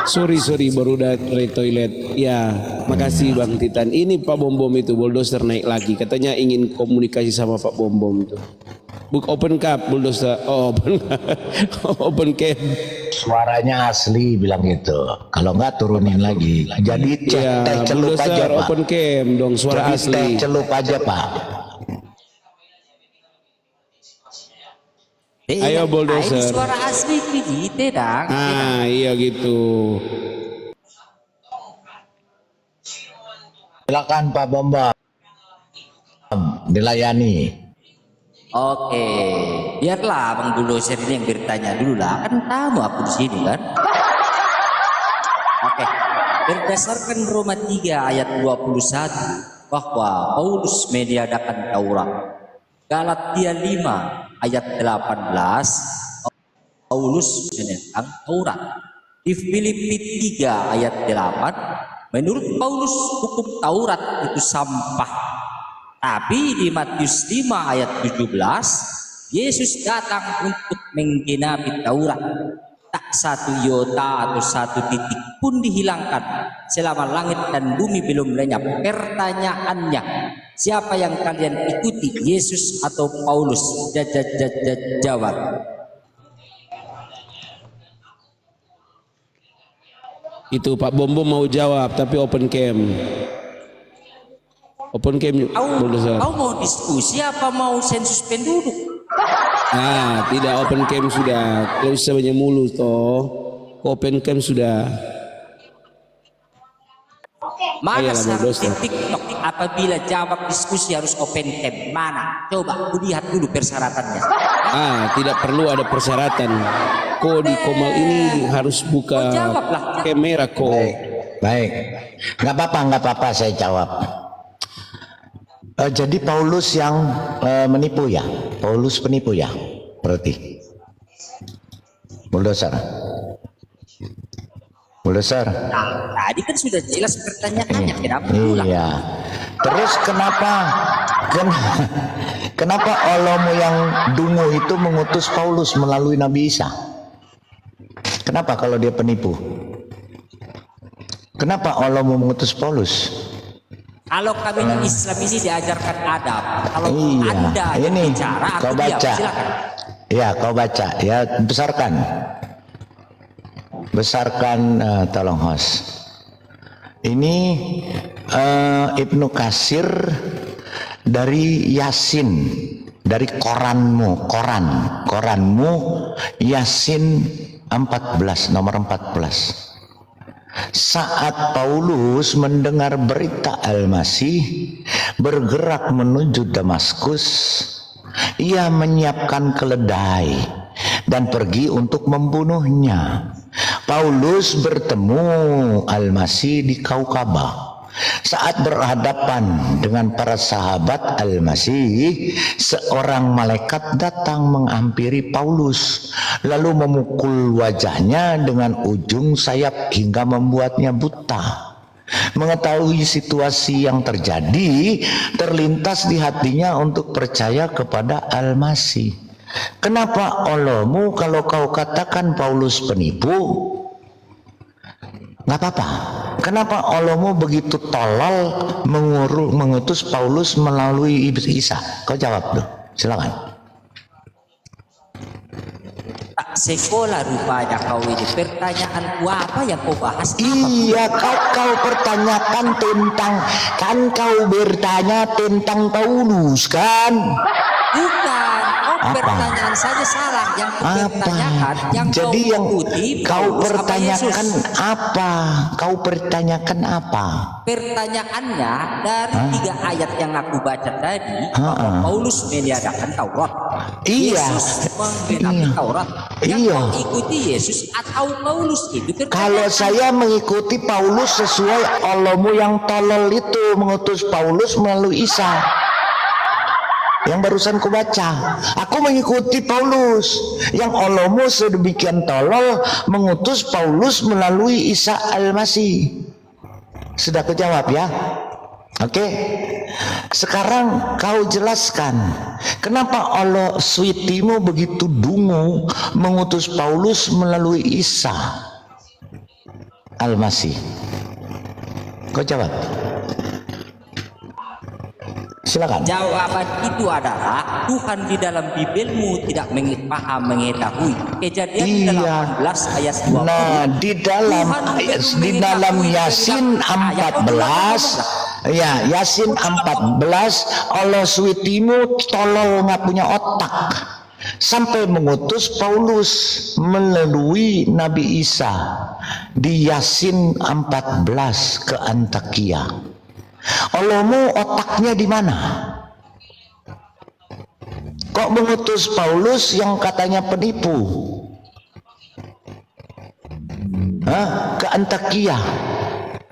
Sorry baru dari toilet. Ya, makasih Bang Titan. Ini Pak Bom Bom itu bulldozer naik lagi. Katanya ingin komunikasi sama Pak Bom Bom itu. Book open cup bulldozer. Oh, open cap. Suaranya asli bilang gitu. Kalau enggak turunin lagi. Jadi teh celup aja Pak. Open cam dong, suara jadi asli. Teh celup aja Pak. Ayo bulldozer. Suara asli kita dah. Iya gitu. Silakan Pak Bom Bom. Dilayani. Oke, biarlah Bang Bulldozer ini yang bertanya dulu lah. Kan tamu aku di sini kan. Oke, berdasarkan Roma 3 ayat 21 bahwa Paulus meniadakan Taurat. Galatia 5 ayat 18 Paulus menentang Taurat. Di Filipi 3 ayat 8 menurut Paulus hukum Taurat itu sampah. Tapi di Matius 5 ayat 17 Yesus datang untuk menggenapi Taurat. Tak satu iota atau satu titik pun dihilangkan selama langit dan bumi belum lenyap. Pertanyaannya, siapa yang kalian ikuti, Yesus atau Paulus? Jawab. Itu Pak Bom Bom mau jawab tapi open cam. Open cam bulldozer. Kau mau diskusi apa mau sensus penduduk? Tidak open cam sudah. Kalau usah banyak mulut toh. Open cam sudah. Mana syarat di TikTok apabila jawab diskusi harus open cam? Mana? Coba aku lihat dulu persyaratannya. Tidak perlu ada persyaratan. Kok di Komal ini harus buka kamera kok. Baik. Nggak apa-apa saya jawab. Jadi Paulus yang menipu ya? Paulus penipu ya? Berarti bulldozer. Tadi kan sudah jelas pertanyaannya, kenapa ulang? Iya. Terus kenapa Allahmu yang dungu itu mengutus Paulus melalui Nabi Isa? Kenapa kalau dia penipu? Kenapa Allahmu mengutus Paulus? Kalau kami Islam ini diajarkan adab. Kalau Anda yang ini bicara, kau baca. silakan. Ya, kau baca. Ya, besarkan tolong host. Ini Ibnu Katsir dari Yasin, dari koranmu Yasin 14 nomor 14. Saat Paulus mendengar berita Al-Masih bergerak menuju Damaskus, ia menyiapkan keledai dan pergi untuk membunuhnya. Paulus bertemu Al-Masih di Kaukabah. Saat berhadapan dengan para sahabat Al-Masih, seorang malaikat datang menghampiri Paulus, lalu memukul wajahnya dengan ujung sayap hingga membuatnya buta. Mengetahui situasi yang terjadi, terlintas di hatinya untuk percaya kepada Al-Masih. Kenapa Allahmu kalau kau katakan Paulus penipu? Nggak apa-apa. Kenapa Allahmu begitu tolol mengutus Paulus melalui Isa? Kau jawab tuh, silakan. Tak sekolah rupanya kau ini. Pertanyaanku apa yang kau bahas? Iya, kau pertanyakan tentang, kan kau bertanya tentang Paulus kan? Bukan. pertanyaan saja salah. Yang kau pertanyakan, yang Jadi kau yang ikuti, kau Paulus apa pertanyakan Yesus? apa? Kau pertanyakan apa? Pertanyaannya dari 3 ayat yang aku baca tadi, bahwa Paulus meniadakan Taurat. Iya. Yesus menggenapi Taurat. Yang Iya. kau ikuti Yesus atau Paulus itu? Kalau saya mengikuti Paulus sesuai Allahmu yang tolol itu mengutus Paulus melalui Isa. Yang barusan ku baca, aku mengikuti Paulus yang Allahmu sedemikian tolol mengutus Paulus melalui Isa Al-Masih. Sudah ku jawab ya? Oke. Sekarang kau jelaskan kenapa Allah switimu begitu dungu mengutus Paulus melalui Isa Al-Masih. Kau jawab. Silakan. Jawaban itu adalah Tuhan di dalam Bibelmu tidak paham mengetahui. Kejadian 18 ayat 20. Nah, di dalam Yasin 14 ya, Yasin 14 Allah switimu tolol nggak punya otak sampai mengutus Paulus melalui Nabi Isa di Yasin 14 ke Antakia. Allahmu otaknya di mana? Kok mengutus Paulus yang katanya penipu? Ke Antakia.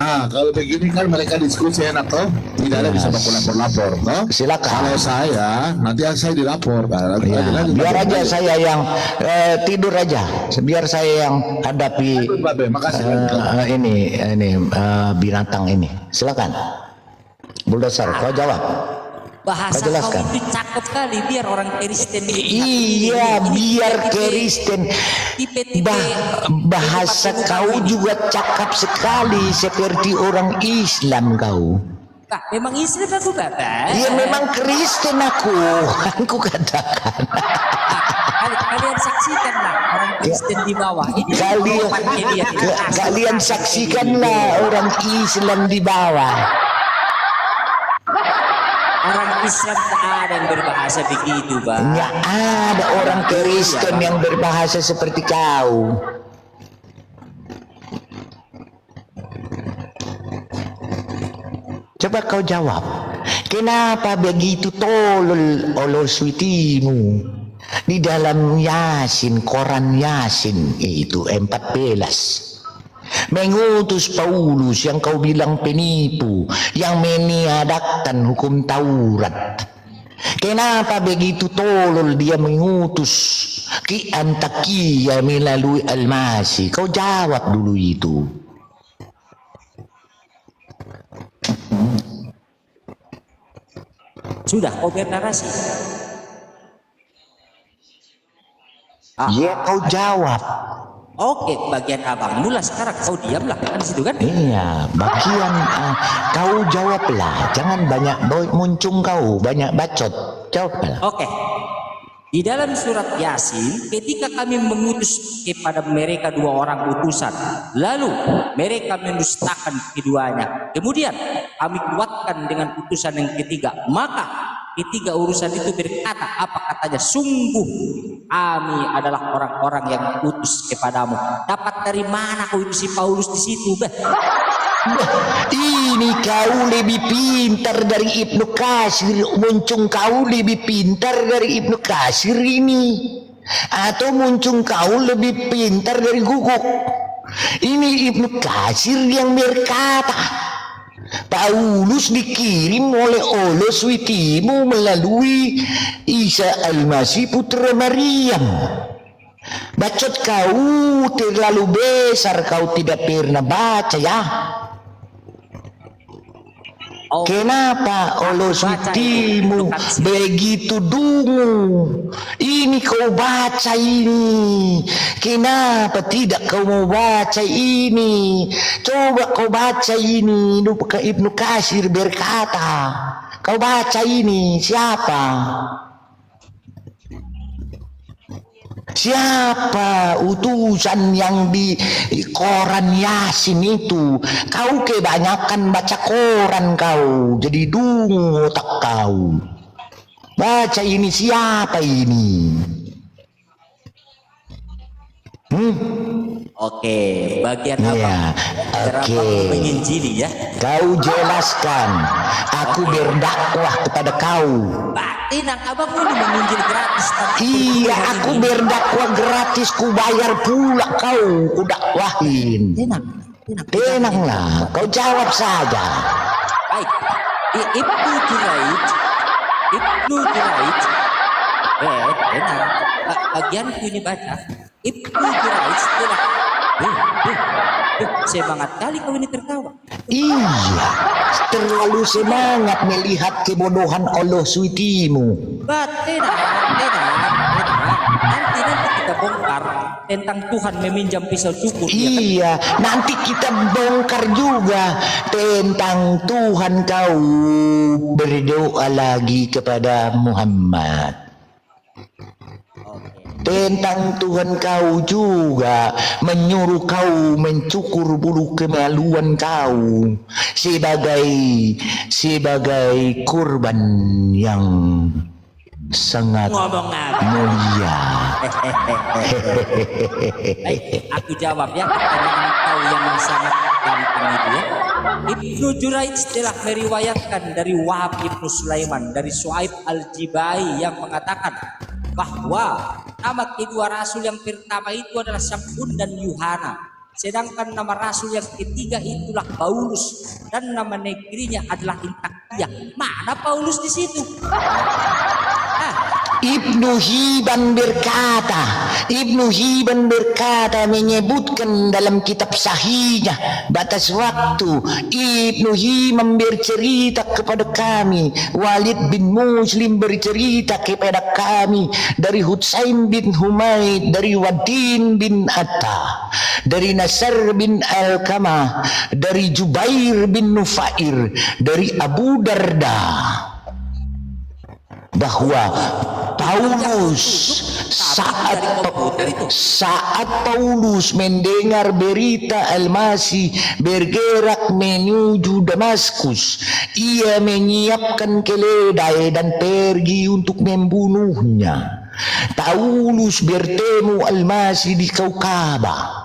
Nah, kalau begini kan mereka diskusi enak toh, tidak ada bisa lapor-lapor toh. Silakan. Kalau saya nanti saya dilapor. Biar aja saya yang tidur aja, biar saya yang hadapi ini binatang ini. Silakan. Bulldozer, kau jawab. Bahasa kau jelaskan. kau itu cakep kali, biar orang Kristen Iya, biar Kristen. Bahasa kau juga cakep sekali seperti orang Islam kau. Nah, memang Islam aku kata. Iya, memang Kristen aku katakan. Kalian saksikanlah orang Kristen di bawah. Ini kalian saksikanlah orang Islam di bawah. Orang Islam tak ada yang berbahasa begitu, Bang. Nggak ada orang Kristen yang berbahasa seperti kau. Coba kau jawab. Kenapa begitu tolol Allah switimu? Di dalam Yasin, Quran Yasin itu 14. Mengutus Paulus yang kau bilang penipu, yang meniadakan hukum Taurat. Kenapa begitu tolol dia mengutus ki Antakia melalui Al-Masih? Kau jawab dulu itu. Sudah kau bernarasi. Ya kau jawab. Oke, bagian abang mula sekarang kau diamlah kan situ kan? Iya, bagian kau jawablah, jangan banyak muncung kau, banyak bacot, jawablah. Oke. Di dalam surat Yasin, ketika kami mengutus kepada mereka 2 orang utusan, lalu mereka mendustakan keduanya. Kemudian kami kuatkan dengan utusan yang ketiga. Maka ketiga urusan itu berkata, apa katanya? Sungguh kami adalah orang-orang yang utus kepadamu. Dapat dari mana kau itu si Paulus di situ? Ini kau lebih pintar dari Ibnu Katsir, muncung kau lebih pintar dari Ibnu Katsir ini, atau muncung kau lebih pintar dari Guguk. Ini Ibnu Katsir yang berkata Paulus dikirim oleh Allah switimu melalui Isa Al-Masih putra Maryam. Bacot kau terlalu besar, kau tidak pernah baca ya. Kenapa Allah switimu begitu dungu? Ini kau baca ini. Kenapa tidak kau mau baca ini? Coba kau baca ini. Ibnu Katsir berkata, kau baca ini. Siapa? Siapa utusan yang di koran Yasin itu? Kau kebanyakan baca koran kau, jadi dungu otak kau. Baca ini siapa ini? Oke, bagian apa? Ya, Cara oke. kamu menginjili ya? Kau jelaskan. Aku berdakwah kepada kau. Pak Tenang, abang ini menginjili gratis. Iya, aku berdakwah gratis. Ku bayar pula kau. Ku dakwahin. Tenanglah. Kau jawab saja. Baik, Ibnu Juraij, tenang. Bagianku ini baca. Ibnu Juraij telah semangat kali kau ini tertawa. Iya, terlalu semangat melihat kebodohan Allah suitimu. Tenang. Nanti kita bongkar tentang Tuhan meminjam pisau cukur. Iya, nanti kita bongkar juga tentang Tuhan kau berdoa lagi kepada Muhammad. Tentang Tuhan kau juga menyuruh kau mencukur bulu kemaluan kau sebagai kurban yang sangat mulia. Baik, aku jawab ya pertanyaan kau yang sangat gampang itu ya. Ibnu Juraij telah meriwayatkan dari Wahab Ibnu Sulaiman dari Suaib Al-Jibai yang mengatakan bahwa nama kedua rasul yang pertama itu adalah Syam'un dan Yuhana, sedangkan nama rasul yang ketiga itulah Paulus dan nama negerinya adalah Intakiyah. Mana Paulus di situ? Ibnu Hibban berkata menyebutkan dalam kitab sahihnya batas waktu. Ibnu Hibban bercerita kepada kami, Walid bin Muslim bercerita kepada kami dari Husain bin Humaid, dari Wadin bin Atta, dari Nasr bin Al-Kamah, dari Jubair bin Nufair, dari Abu Darda, bahwa Paulus saat Paulus mendengar berita Al-Masih bergerak menuju Damaskus, ia menyiapkan keledai dan pergi untuk membunuhnya. Paulus bertemu Al-Masih di Kaukabah.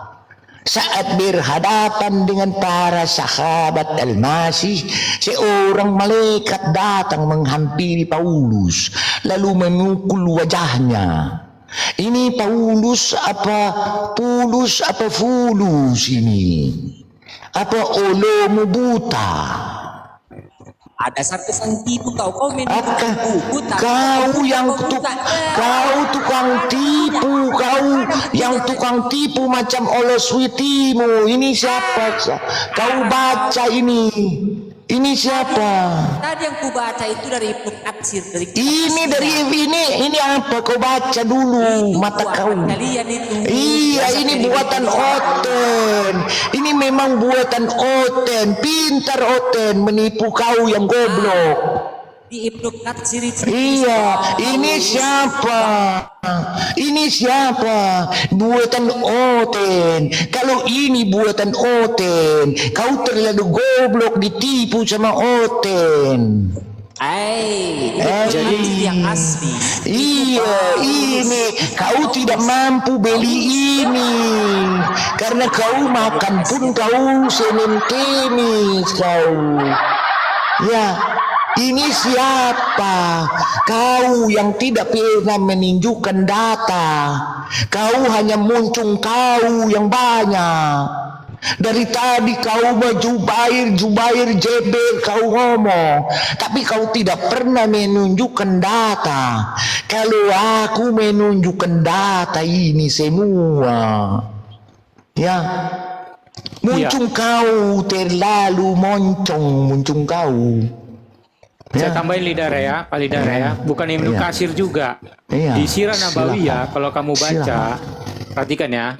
Saat berhadapan dengan para sahabat Al-Masih, seorang malaikat datang menghampiri Paulus lalu memukul wajahnya. Ini Paulus apa Fulus ini? Apa olomu buta? Ada satu sang tipu kau minum buku kau tukang tipu, kau yang tukang tipu macam Allah suitimu. Ini siapa? Kau baca ini siapa? Tadi yang ku baca itu dari Ibnu Katsir, ini apa? Kau baca dulu mata kau. Iya, ini buatan Oten. Ini memang buatan Oten. Pintar Oten menipu kau yang goblok. Di Ibnu Katsir itu. Iya, ini siapa? Buatan Oten. Kalau ini buatan Oten, kau terlalu goblok ditipu sama Oten. Jadi yang asli. Iya, ini kau tidak mampu beli ini karena kau makan pun kau semen kemis kau. Ya, ini siapa? Kau yang tidak pernah menunjukkan data. Kau hanya muncung kau yang banyak. Dari tadi kau Jubair Jebel kau ngomong, tapi kau tidak pernah menunjukkan data. Kalau aku menunjukkan data ini semua, ya, muncung kau terlalu muncung kau. Saya tambahin Pak Lidara ya, bukan Ibnu Katsir juga. Di Sirah Nabawiyah kalau kamu baca, perhatikan ya.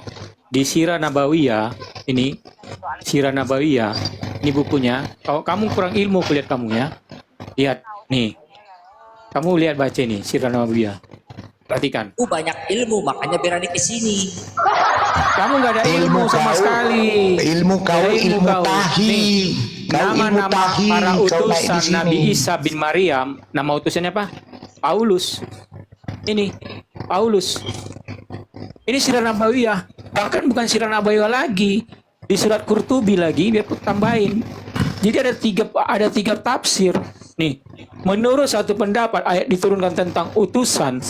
Di Sirah Nabawiyah ini bukunya. Kalau kamu kurang ilmu kulihat kamu ya, lihat nih, kamu lihat baca nih Sirah Nabawiyah, perhatikan. Banyak ilmu makanya berani ke sini. Kamu nggak ada ilmu sama sekali. Ilmu tahi. Nama-nama para utusan Nabi Isa bin Maryam, nama utusannya apa? Paulus. Ini Paulus. Ini sirah nabawiyah. Bahkan bukan sirah nabawiyah lagi. Di surat Qurtubi lagi, biar aku tambahin. Jadi ada tiga tafsir. Nih, menurut satu pendapat ayat diturunkan tentang utusan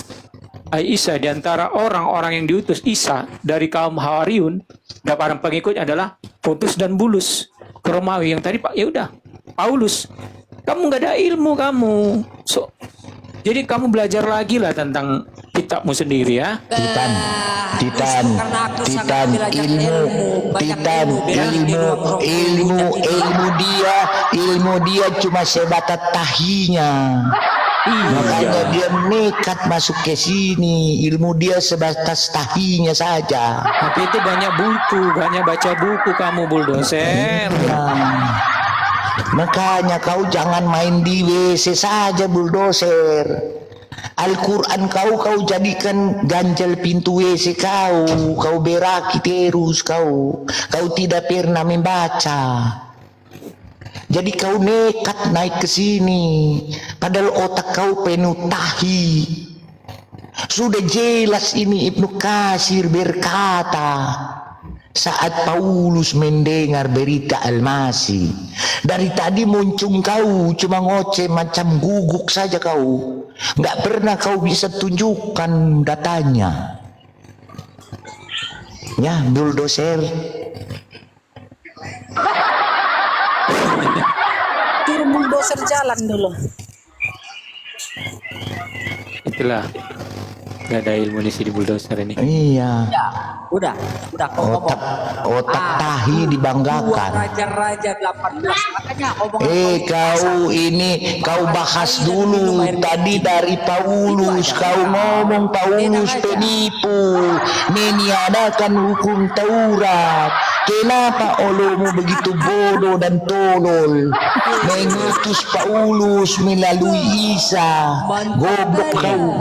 Isa di antara orang-orang yang diutus Isa dari kaum Hawariun dan para pengikutnya adalah Putus dan Bulus ke Romawi. Yang tadi Pak, ya udah Paulus. Kamu nggak ada ilmu kamu. Jadi kamu belajar lagi lah tentang kitabmu sendiri ya. Ilmu dia cuma sebatas tahinya. Makanya dia nekat masuk ke sini. Ilmu dia sebatas tahinya saja. Tapi itu banyak baca buku kamu bulldozer. Makanya kau jangan main di WC saja bulldozer. Al-Quran kau jadikan ganjal pintu WC kau beraki terus kau tidak pernah membaca. Jadi kau nekat naik ke sini, padahal otak kau penuh tahi. Sudah jelas ini Ibnu Katsir berkata, saat Paulus mendengar berita Al-Masih, dari tadi muncung kau cuma ngoceh macam guguk saja kau. Nggak pernah kau bisa tunjukkan datanya. Ya, bulldozer. Turun bulldozer jalan dulu. Itulah. Gak ada ilmu di sini bulldozer ini. Iya. Ya, udah kau otak tahi dibanggakan. Raja-raja 18 makanya kau bahas dulu tadi dari Paulus. Kau ngomong Paulus penipu, meniadakan hukum Taurat. Kenapa olomu begitu bodoh dan tolol mengutus Paulus melalui Isa? Goblok kau.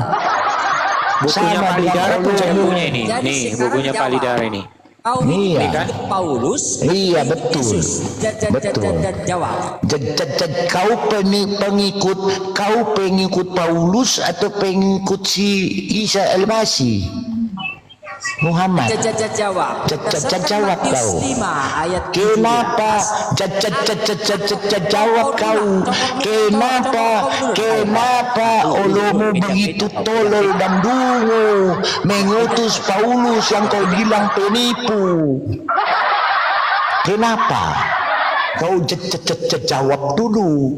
Bukunya Pak Lidara punya bukunya ini. Nih, bukunya Pak Lidara ini. Kau iya kan Paulus. Iya betul. Betul. Jawab. Kau pengikut Paulus atau pengikut si Isa Al-Masih? Muhammad. Jawab. Jawab kau. Kenapa? Jawab kau. Kenapa olomu begitu tolol dan dungu mengutus Paulus yang kau bilang penipu? Kenapa? Kau jawab dulu.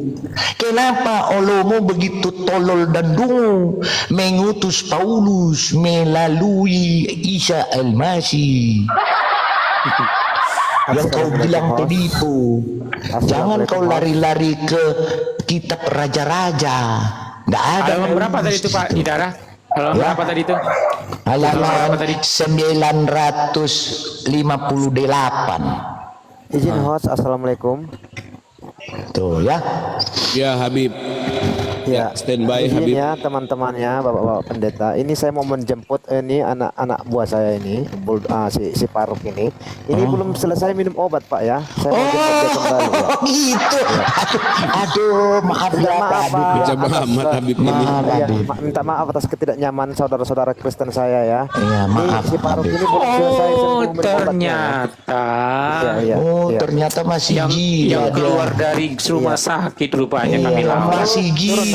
Kenapa olomu begitu tolol dan dungu mengutus Paulus melalui Isa Al-Masih yang kau bilang penipu? Jangan kau lari-lari ke kitab raja-raja. Nggak ada. Halaman berapa tadi itu Pak Lidara? Halaman berapa tadi itu? Halaman 958. Izin host, assalamualaikum. Tuh ya. Ya Habib. Ya, standby izin Habib. ya teman-temannya, bapak-bapak pendeta. Ini saya mau menjemput ini anak-anak buah saya ini, si Faruk ini. Ini belum selesai minum obat Pak ya. Saya mau jemput dia kembali. Ya. Gitu. Aduh, maaf ya Pak Habib. Habib ini. Minta maaf atas ketidaknyamanan saudara-saudara Kristen saya ya. Iya, maaf. Si Faruk ini belum selesai ternyata. Ternyata masih gila. Yang keluar dari rumah sakit rupanya kami lawan. Masih gila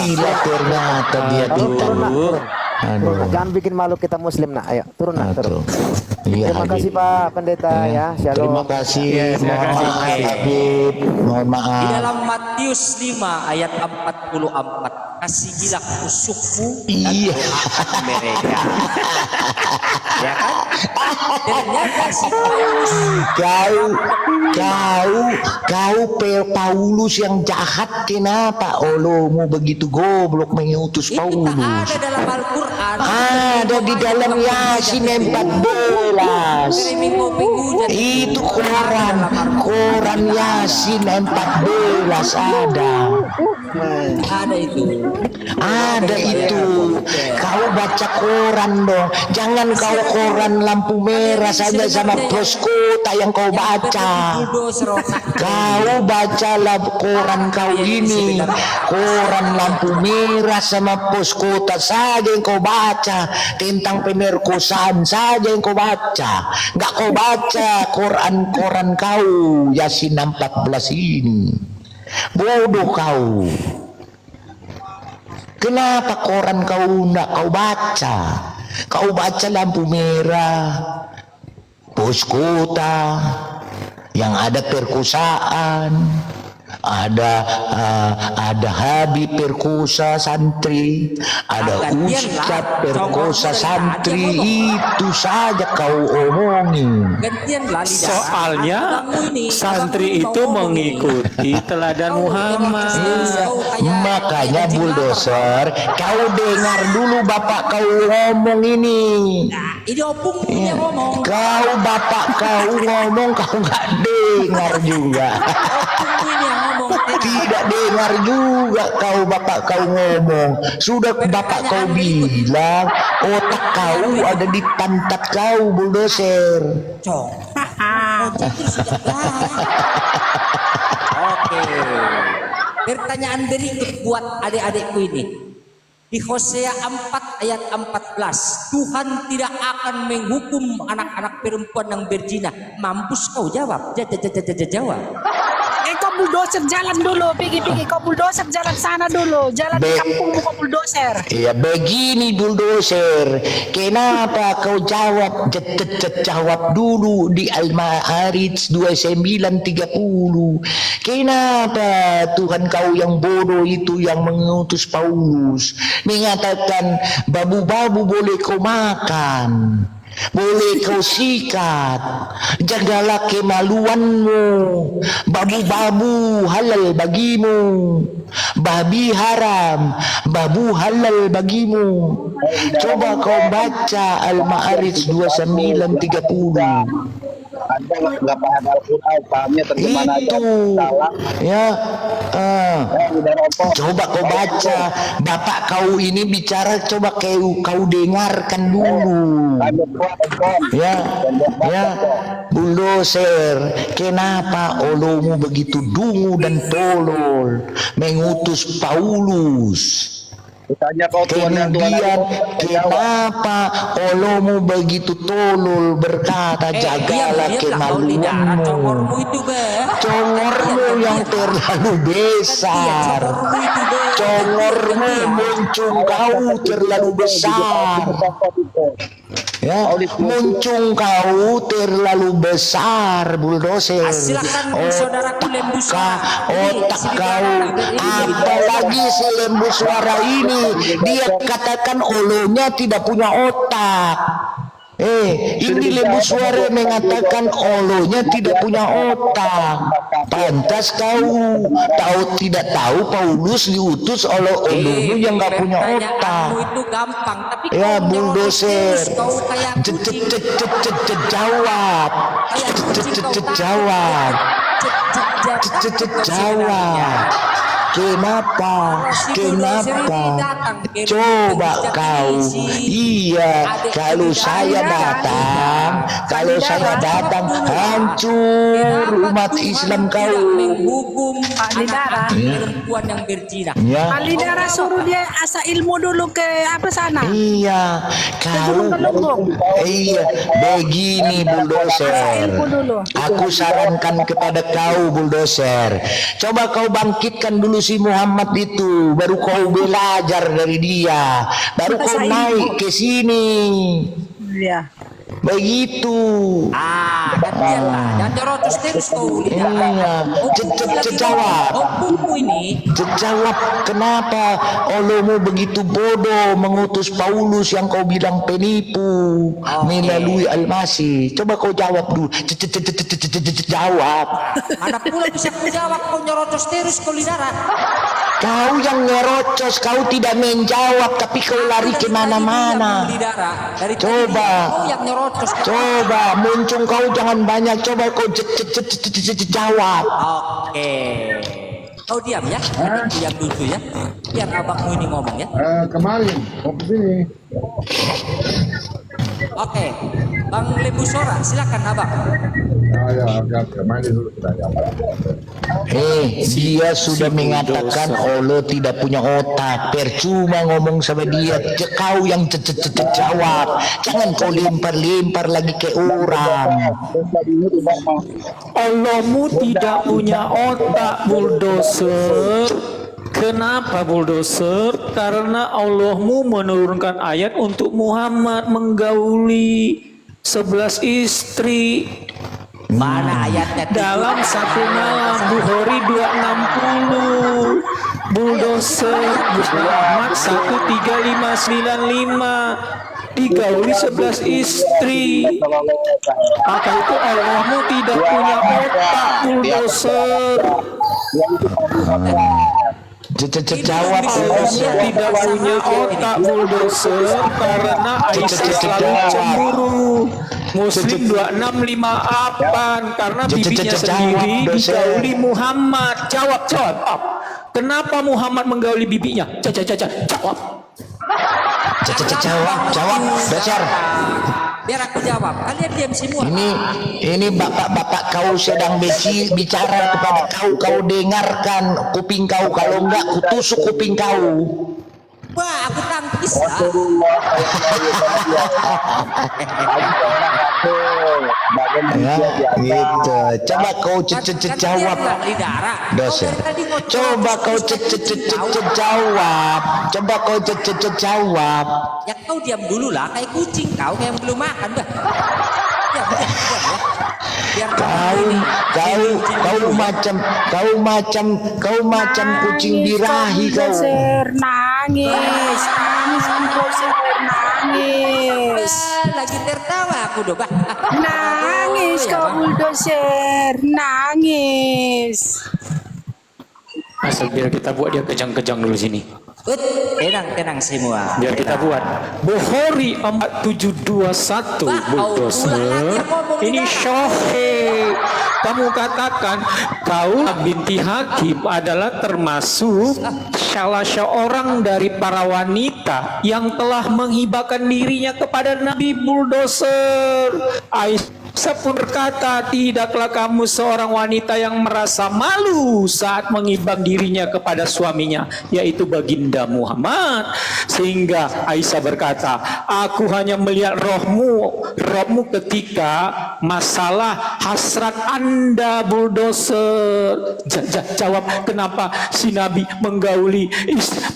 ternyata dia turun. Jangan bikin malu kita Muslim nak. Ayo turun nak turun. Terima kasih Pak Pendeta ya. Shalom. Terima kasih. Mohon maaf Habib. Mohon maaf. Di dalam Matius 5 ayat 44, kasihilah musuhmu dan doakan mereka. Ya kan? Ternyata si Paulus. Kau Paulus yang jahat. Kenapa olomu begitu goblok mengutus Paulus? Ada dalam Al-Quran. Ada di dalam Yasin 14. Itu Quran Yasin 14 ada. Ada itu. Ada itu. Kau baca koran dong. Jangan kau koran lampu merah saja sama poskota yang kau baca. Kau baca koran kau ini. Koran lampu merah sama poskota saja yang kau baca. Tentang pemerkosaan saja yang kau baca. Nggak kau baca koran kau Yasin 14 ini. Bodoh kau. Kenapa koran kau enggak kau baca? Kau baca lampu merah, poskota, yang ada perkosaan, ada Habib perkosa santri, ada Ustadz perkosa santri, itu saja kau omongin. Soalnya santri itu mengikuti teladan Muhammad. Makanya bulldozer, kau dengar dulu bapak kau ngomong ini. Ini opung punya ngomong. Kau bapak kau ngomong kau nggak dengar juga. Tidak dengar juga kau bapak kau ngomong. Sudah bapak kau bilang otak kau ada di pantat kau bulldozer. Oke. Pertanyaan berikut buat adik-adikku ini. Di Hosea 4 ayat 14, Tuhan tidak akan menghukum anak-anak perempuan yang berzina. Mampus kau jawab. Jawab. Kau bulldozer jalan dulu, pergi kau bulldozer jalan sana dulu, jalan di kampungmu kau bulldozer. Iya begini bulldozer, kenapa kau jawab dulu di Al-Ma'arij 29:30? Kenapa Tuhan kau yang bodoh itu yang mengutus Paulus mengatakan babu-babu boleh kau makan, boleh kau sikat, jagalah kemaluanmu, babu-babu halal bagimu, babi haram, babu halal bagimu. Coba kau baca Al-Ma'arij 29:30. Nggak paham Al-Quran, pahamnya terjemahan aja. Ya, coba kau baca. Bapak kau ini bicara, coba kau dengarkan dulu. Ya, bulldozer, kenapa olomu begitu dungu dan tolol mengutus Paulus? Kemudian kenapa olomu begitu tolol berkata jagalah kemaluanmu? Congormu yang terlalu besar, congormu muncung kau terlalu besar. Ya, muncung kau terlalu besar bulldozer. Otak kau, apalagi si lembu suara ini, dia katakan olonya tidak punya otak. Ini lembu suara mengatakan olonya tidak punya otak. Pantas kau tidak tahu Paulus diutus oleh olomu yang nggak punya otak. Ya bulldozer, jawab, Kenapa? Coba kau. Iya, kalau saya datang, hancur umat Islam kau. Perempuan yang berzina. Alidara suruh dia asa ilmu dulu ke sana. Iya, kau. Iya, begini bulldozer. Aku sarankan kepada kau bulldozer. Coba kau bangkitkan dulu si Muhammad itu, baru kau belajar dari dia, baru kau naik ke sini. Iya. Begitu. Dan terotus terus kau lihat. Jawab kenapa olomu begitu bodoh mengutus Paulus yang kau bilang penipu melalui Al-Masih. Coba kau jawab dulu. Jawab. Mana pula bisa kau jawab, kau nyerocos terus kau lidara. Kau yang nyerocos, kau tidak menjawab tapi kau lari kemana-mana. Coba muncung kau jangan banyak, coba kau jawab. Kau diam ya, diam dulu ya. Biar abangmu ini ngomong ya. Kemarin, mau kesini. Oke, Bang Lembu Sora, silakan abang. Ya, mandi dulu kita ya. Dia sudah mengatakan Allah tidak punya otak. Percuma ngomong sama dia. Kau yang jawab. Jangan kau lempar-lempar lagi ke orang. Allahmu tidak punya otak, bulldozer. Kenapa bulldozer? Karena Allahmu menurunkan ayat untuk Muhammad menggauli 11 istri. Mana ayatnya? Dalam satu malam, Bukhari 260. Bulldozer Muhammad 13595 digauli 11 istri. Maka itu Allahmu tidak punya otak, bulldozer. Jawab Allahmu tidak punya otak, bulldozer, karena Aisyah selalu cemburu. Muslim 2658 karena bibinya sendiri digauli Muhammad. Jawab. Kenapa Muhammad menggauli bibinya? Jawab. Jawab, dasar. Biar aku jawab. Kalian diam semua. Ini bapak-bapak kau sedang bicara kepada kau dengarkan kuping kau, kalau enggak kutusuk kuping kau. Wah, aku tangkis. Ya, gitu. Coba kau jawab. Dosa. Coba kau jawab. Coba kau jawab. Ya kau diam dulu lah, kayak kucing kau kayak yang belum makan dah. Kau macam kucing birahi kau. Nangis. Lagi tertawa aku doh. Nangis kau bulldozer, nangis. Asal biar kita buat dia kejang-kejang dulu sini. Tenang semua. Biar kita buat Bukhari 4721 bulldozer. Ini Syohe. Kamu katakan kau binti Hakim adalah termasuk salah seorang dari para wanita yang telah menghibahkan dirinya kepada Nabi, bulldozer. Aisyah pun berkata, tidaklah kamu seorang wanita yang merasa malu saat menghibahkan dirinya kepada suaminya, yaitu baginda Muhammad. Sehingga Aisyah berkata, aku hanya melihat rohmu ketika masalah hasrat Anda, bulldozer. Jawab, kenapa si Nabi menggauli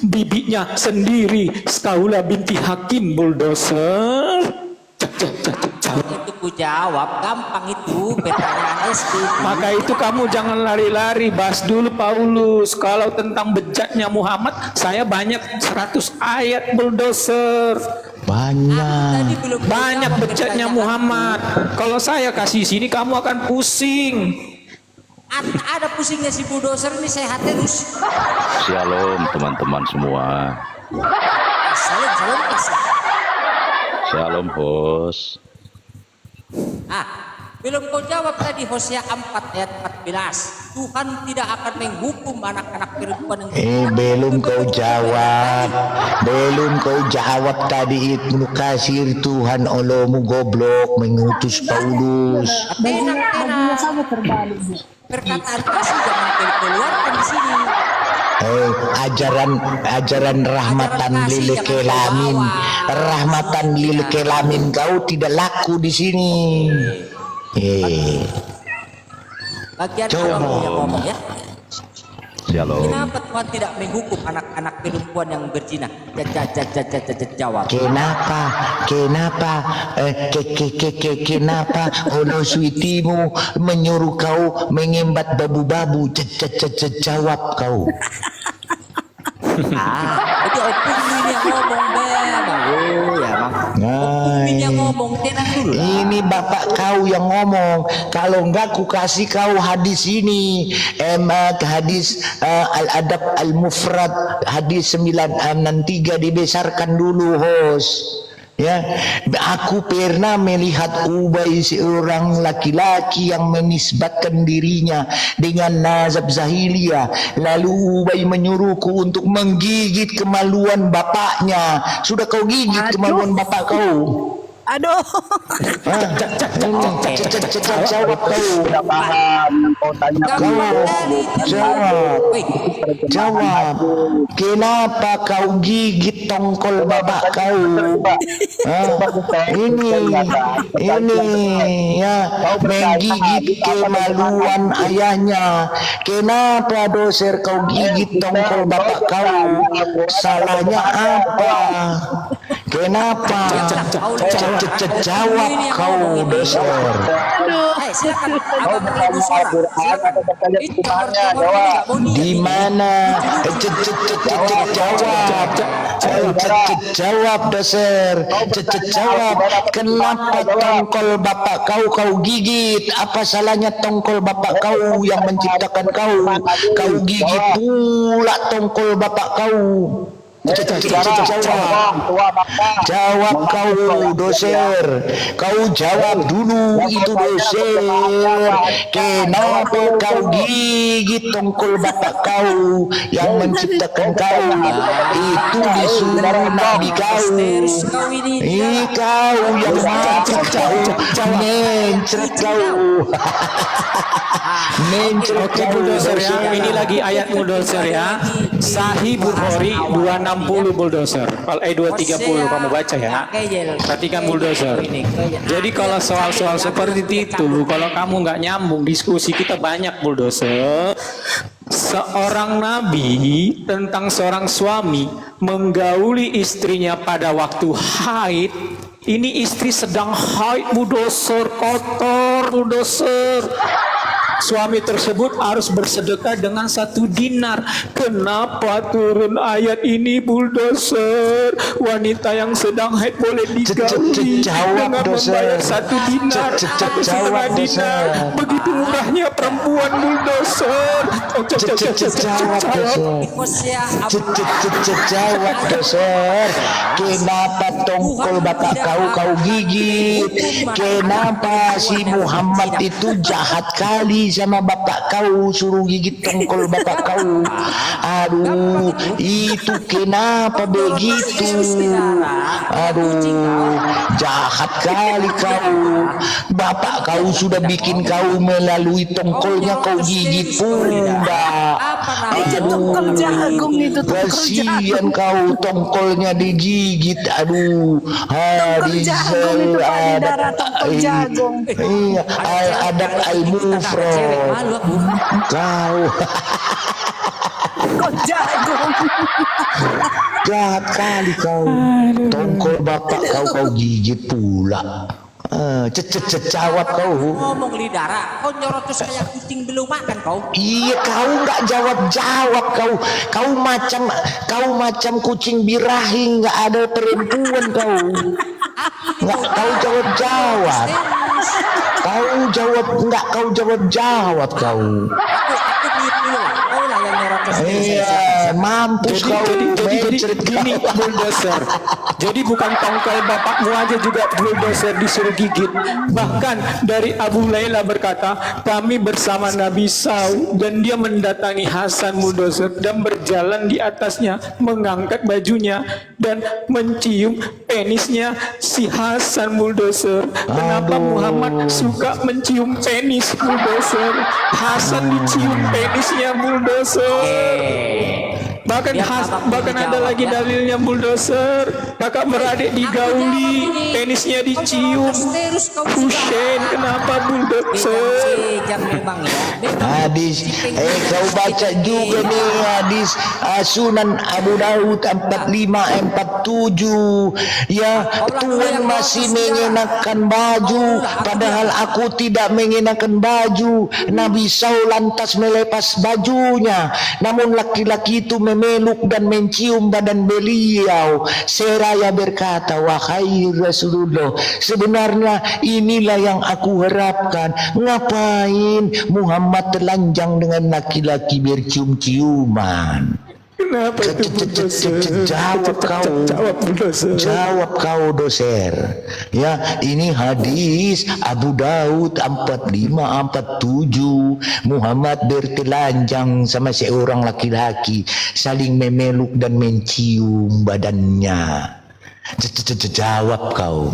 bibinya sendiri, Khawlah binti Hakim, bulldozer. Itu ku jawab, gampang itu pertanyaan SD. Maka itu kamu jangan lari-lari, bahas dulu Paulus. Kalau tentang bejatnya Muhammad, saya banyak 100 ayat, bulldozer. Banyak bejatnya Muhammad. Kalau saya kasih sini kamu akan pusing. Ada pusingnya si bulldozer ini, sehat terus. Shalom teman-teman semua. Salam. Shalom host. Belum kau jawab tadi Hosea 4 ayat 14. Tuhan tidak akan menghukum anak-anak perempuan yang belum kau jawab tadi Ibnu Katsir. Tuhan Allahmu goblok mengutus Paulus. Bajunya sama terbalik. Perkataan kasih jangan keluarkan di sini. Ajaran rahmatan lil kelamin kau tidak laku di sini. Bagian kamu yang ngomong ya. Shalom. Kenapa Tuhan tidak menghukum anak-anak perempuan yang berzina? Jawab. Kenapa Allah suitimu menyuruh kau mengembat babu-babu? Jawab kau. Itu opung ini yang ngomong, Opung yang ngomong, tenang dulu lah. Ini bapak kau yang ngomong. Kalau enggak ku kasih kau hadis ini. Hadis Al-Adab Al-Mufrad hadis 963 dibesarkan dulu, host. Ya, aku pernah melihat Ubay seorang laki-laki yang menisbatkan dirinya dengan nazab zahiliyah. Lalu Ubay menyuruhku untuk menggigit kemaluan bapaknya. Sudah kau gigit kemaluan bapak kau? Aduh. Jawab kau. Jawab. Kenapa kau gigit tongkol bapak kau? Ini ya, menggigit kemaluan ayahnya. Kenapa doser kau gigit tongkol bapak kau? Salahnya apa? Kenapa? Jawab kau doser. Di mana? Jawab doser. Jawab. Kenapa tongkol bapak kau gigit? Apa salahnya tongkol bapak kau yang menciptakan kau? Kau gigit pula tongkol bapak kau. Jawab kau doser. Kau jawab dulu itu doser. Kenapa kau gigit tongkol bapak kau yang menciptakan kau? Itu disuruh nabi kau. Kau yang mati kau, mencret kau. Oke bulldozer ya, ini lagi ayat bulldozer ya. Sahih Bukhari 260 bulldozer. Kalau 230 kamu baca ya. Perhatikan bulldozer. Jadi kalau soal-soal seperti itu, kalau kamu nggak nyambung diskusi kita banyak bulldozer. Seorang nabi tentang seorang suami menggauli istrinya pada waktu haid. Ini istri sedang haid bulldozer, kotor bulldozer. Suami tersebut harus bersedekah dengan 1 dinar. Kenapa turun ayat ini bulldozer? Wanita yang sedang haid boleh digauli dengan membayar 1 dinar atau 1,5 dinar. Begitu murahnya perempuan bulldozer. Jawab doser. Kenapa tongkol bapak kau gigit? Kenapa si Muhammad itu jahat kali sama bapak kau, suruh gigit tongkol bapak kau? Aduh, itu kenapa begitu? Aduh, jahat kali kau. Bapak kau sudah bikin kau melalui tongkolnya kau gigit pula. Aduh, kasihan kau, tongkolnya digigit. Aduh, adab al-mufrad. Kau jagung. Jahat kali kau. Tongkol bapak kau gigit pula. Jawab kau. Ngomong lidara, kau nyorotus kayak kucing belum makan kau. Iya, kau nggak jawab kau. Kau macam kucing birahi, nggak ada perempuan kau. Nggak kau jawab. Kau jawab kau. Iya, mampus kau. Jadi gini bulldozer. Jadi bukan tongkol bapakmu aja juga bulldozer disuruh gigit. Bahkan dari Abu Laila berkata, kami bersama Nabi SAW dan dia mendatangi Hasan bulldozer dan berjalan di atasnya, mengangkat bajunya dan mencium penisnya si Hasan bulldozer. Kenapa Muhammad suka mencium penis bulldozer? Hasan dicium penisnya bulldozer. Bahkan ada lagi dalilnya bulldozer. Kakak beradik digauli, penisnya dicium. Husein, kenapa bulldozer? Hadis, kau baca juga nih hadis Sunan Abu Daud 4547. Ya, Tuhan masih mengenakan baju, padahal aku tidak mengenakan baju. Nabi Saul lantas melepas bajunya, namun laki-laki itu memeluk dan mencium badan beliau. Seraya berkata, wahai Rasulullah, sebenarnya inilah yang aku harapkan. Ngapain Muhammad telanjang dengan laki-laki bercium-ciuman? Kenapa itu bulldozer? Jawab kau. Jawab bulldozer. Jawab kau doser. Ya, ini hadis Abu Daud 4547. Muhammad bertelanjang sama seorang laki-laki, saling memeluk dan mencium badannya. Jawab kau.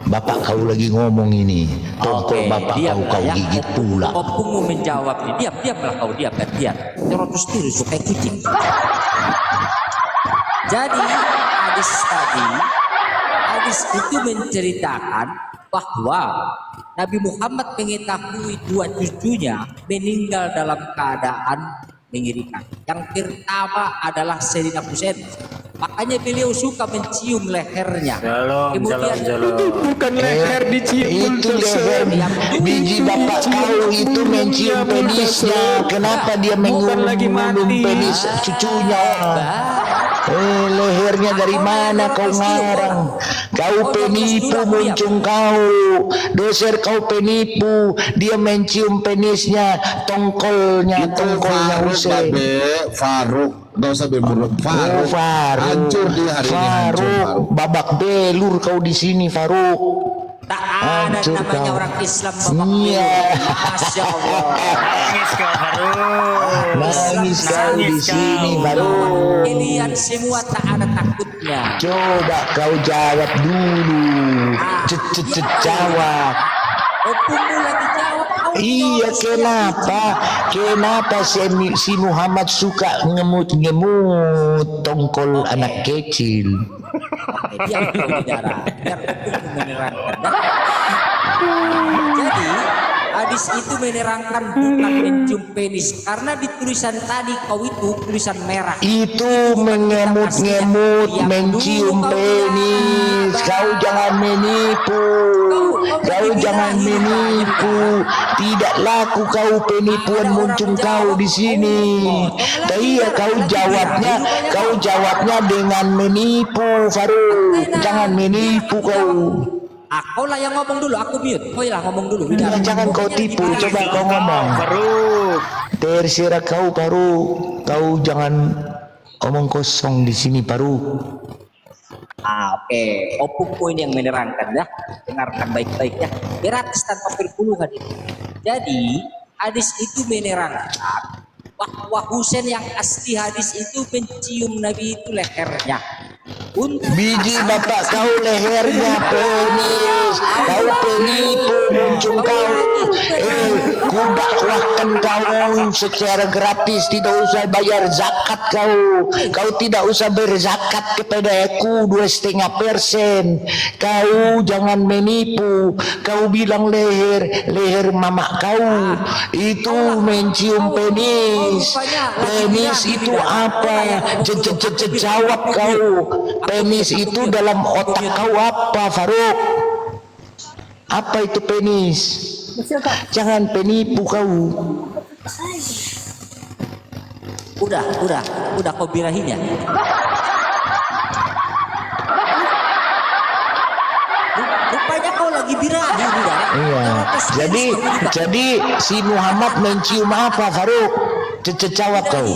Bapak kau lagi ngomong ini. Tongkol bapak kau gigit pula. Opungmu menjawab nih. Diamlah kau, diam. Terus terus kayak kucing. Jadi hadis itu menceritakan bahwa Nabi Muhammad mengetahui dua cucunya meninggal dalam keadaan mengerikan. Yang pertama adalah Sayyidina Husain. Makanya beliau suka mencium lehernya. Kemudian bukan leher dicium, itu leher. Biji bapak kau itu mencium penisnya. Kenapa dia mengulum penis cucunya? Lehernya dari mana kau ngarang? Kau penipu muncung kau. Doser kau penipu. Dia mencium penisnya, tongkolnya Husain. Faruk. Gak usah bermulut. Faruk. Hancur dia hari ini. Faruk. Babak belur kau di sini, Faruk. tak ada namanya orang Islam babak belur. Masya Allah. Nangis kau baru. Nangis kau di sini baru. Kalian semua tak ada takutnya. Coba kau jawab dulu. Jawab. Opungmu lagi jawab. Iya, kenapa si Muhammad suka ngemut tongkol anak kecil? Biar kau bicara, biar opungmu menerangkan. Jadi hadis itu menerangkan bukan mencium penis, karena di tulisan tadi kau itu tulisan merah. Itu mengemut-ngemut mencium penis. Kau jangan menipu. Kau jangan menipu. Tidak laku kau penipuan muncung kau di sini. Iya, kau jawabnya dengan menipu, Faruk. Jangan menipu kau. Kau lah yang ngomong dulu, aku mute. Kau lah ngomong dulu. Jangan kau tipu, coba kau ngomong. Faruk. Terserah kau, Faruk. Kau jangan omong kosong di sini, Faruk. Oke. Opungku ini yang menerangkan ya. Dengarkan baik-baik ya. Gratis tanpa perpuluhan itu. Jadi hadis itu menerangkan bahwa Husain yang asli hadis itu mencium Nabi itu lehernya. Biji bapak kau lehernya penis. Kau penipu muncung kau. Kudakwahkan kau secara gratis, tidak usah bayar zakat kau. Kau tidak usah berzakat kepada aku 2,5%. Kau jangan menipu. Kau bilang leher mama kau itu mencium penis. Penis itu apa? Jawab kau. Penis itu dalam otak kau apa, Faruk? Apa itu penis? Jangan penipu kau. Udah kau birahin ya. Rupanya kau lagi birahin udah. Iya. Jadi si Muhammad mencium apa, Faruk? Jawab kau.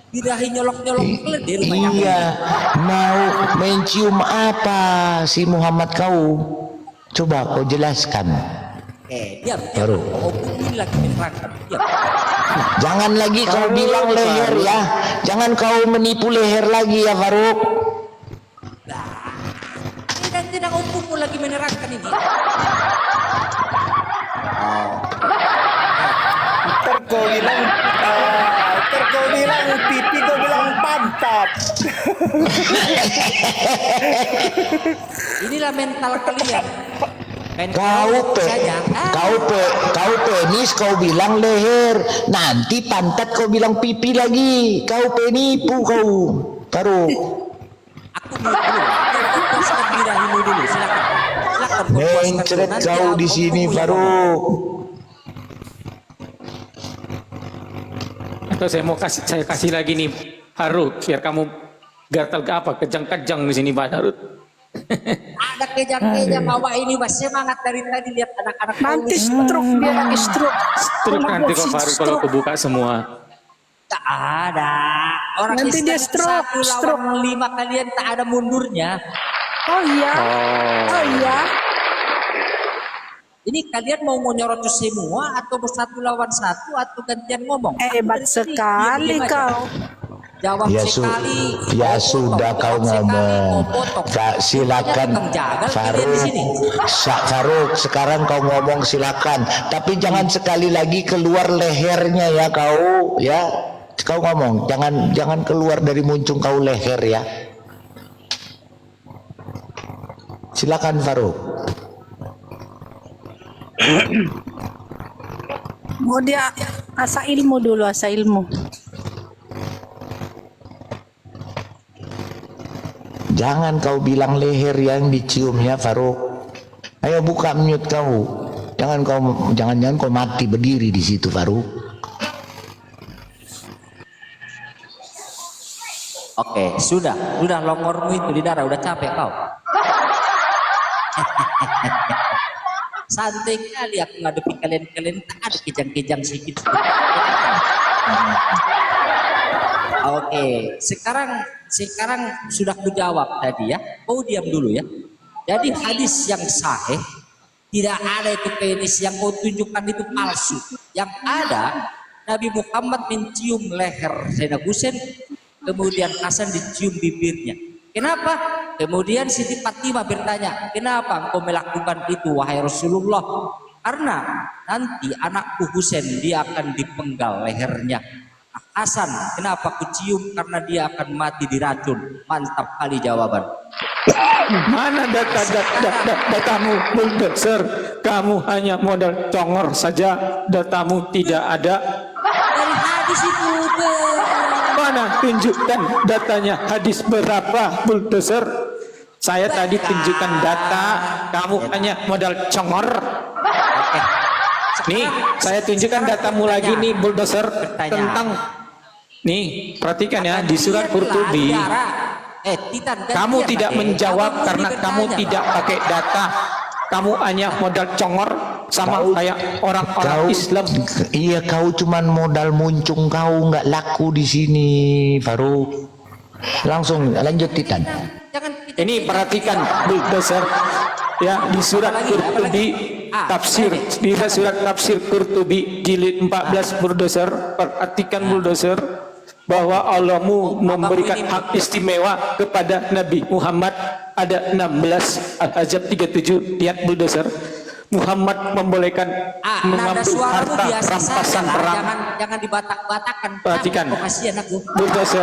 Birahi nyolok-nyolok keledai rupanya. Iya, mau mencium apa si Muhammad kau? Coba kau jelaskan. Diam. Opung ini lagi menerangkan. Diam. Jangan lagi kau bilang leher ya. Jangan kau menipu leher lagi ya, Faruk. Tidak opungmu lagi menerangkan ini. Kau bilang pipi, kau bilang pantat. Inilah mental kalian. Kau penis kau bilang leher, nanti pantat kau bilang pipi lagi. Kau penipu kau, Faruk. Aku puaskan birahimu dulu, silakan. Mencret kau di sini, Faruk. Saya kasih lagi nih Faruk, biar kamu gatal ke apa, kejang-kejang di sini Pak Faruk. Ada kejang-kejang awak ini mas, semangat dari tadi lihat anak-anak. Nanti stroke, dia lagi stroke. Stroke nanti kok Faruk kalau kebuka semua. Tak ada. Orang Nanti Islam dia stroke, satu lawan 5 kalian tak ada mundurnya. Oh iya. Oh iya. Ini kalian mau nyorotus semua atau satu lawan satu atau gantian ngomong? Hebat sekali kau. Jawab Ya, sekali. ya sudah kau ngomong. Silakan Faruk. Faruk, sekarang kau ngomong silakan. Tapi jangan sekali lagi keluar lehernya ya kau, ya. Kau ngomong, jangan keluar dari muncung kau leher ya. Silakan Faruk. Mau dia asa ilmu dulu, asa ilmu. Jangan kau bilang leher yang dicium ya Faruk. Ayo buka mute kau. Jangan kau mati berdiri di situ Faruk. Oke, sudah longormu itu di darah, udah capek kau. Santai kali aku ngadepi kalian tak ada kejang-kejang sedikit. Oke, sekarang sudah kujawab tadi ya. Kau diam dulu ya. Jadi hadis yang sahih tidak ada itu penis yang kau tunjukkan itu palsu. Yang ada Nabi Muhammad mencium leher Sayyidina Husain, kemudian Hasan dicium bibirnya. Kenapa? Kemudian Siti Fatimah bertanya, kenapa engkau melakukan itu wahai Rasulullah? Karena nanti anakku Husain dia akan dipenggal lehernya. Hasan, kenapa kucium? Karena dia akan mati diracun. Mantap kali jawaban. Mana datamu bulldozer? Kamu hanya modal congor saja, datamu tidak ada. Dari hadis itu. Mana tunjukkan datanya, hadis berapa bulldozer? Saya tadi tunjukkan data, kamu hanya modal congor. Nih, saya tunjukkan datamu lagi nih bulldozer tentang nih, perhatikan ya di surat Qurtubi. Kamu tidak menjawab karena kamu tidak pakai data. Kamu hanya modal congor sama kayak orang-orang Islam. Iya, kau cuman modal muncung, kau nggak laku di sini, Faruk. Langsung lanjut Titan. Ini perhatikan bulldozer ya di surat Qurtubi tafsir, di surat tafsir Qurtubi jilid 14 bulldozer. Perhatikan bulldozer bahwa Allah memberikan hak istimewa kepada Nabi Muhammad. Ada 16 Al-Ahzab 37. Lihat bulldozer. Muhammad membolehkan mengambil harta rampasan perang. Jangan dibatak-batakan. Perhatikan bulldozer.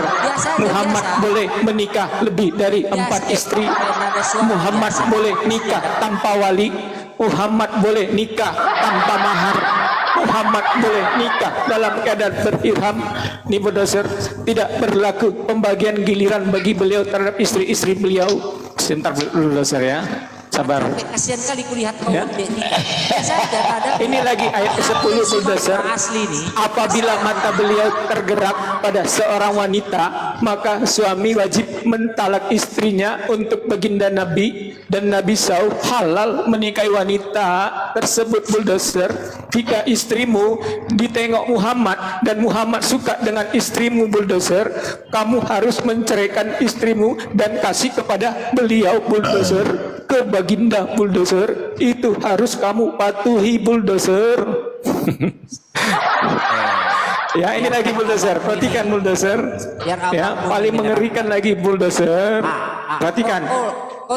Muhammad boleh menikah lebih dari 4 istri. Muhammad boleh nikah tanpa wali. Muhammad boleh nikah tanpa mahar. Muhammad boleh nikah dalam keadaan berihram. Ini bulldozer, tidak berlaku pembagian giliran bagi beliau terhadap istri-istri beliau. Sebentar bulldozer ya, sabar. Kasihan kali kulihat kau ya. Ini lagi ayat ke-10 bulldozer. Apabila mata beliau tergerak pada seorang wanita, maka suami wajib mentalak istrinya untuk baginda Nabi, dan Nabi SAW halal menikahi wanita tersebut bulldozer. Jika istrimu ditengok Muhammad dan Muhammad suka dengan istrimu bulldozer, kamu harus menceraikan istrimu dan kasih kepada beliau bulldozer, ke baginda bulldozer. Itu harus kamu patuhi bulldozer. Ya, ini lagi bulldozer. Perhatikan bulldozer. Ya, paling mengerikan lagi bulldozer. Perhatikan.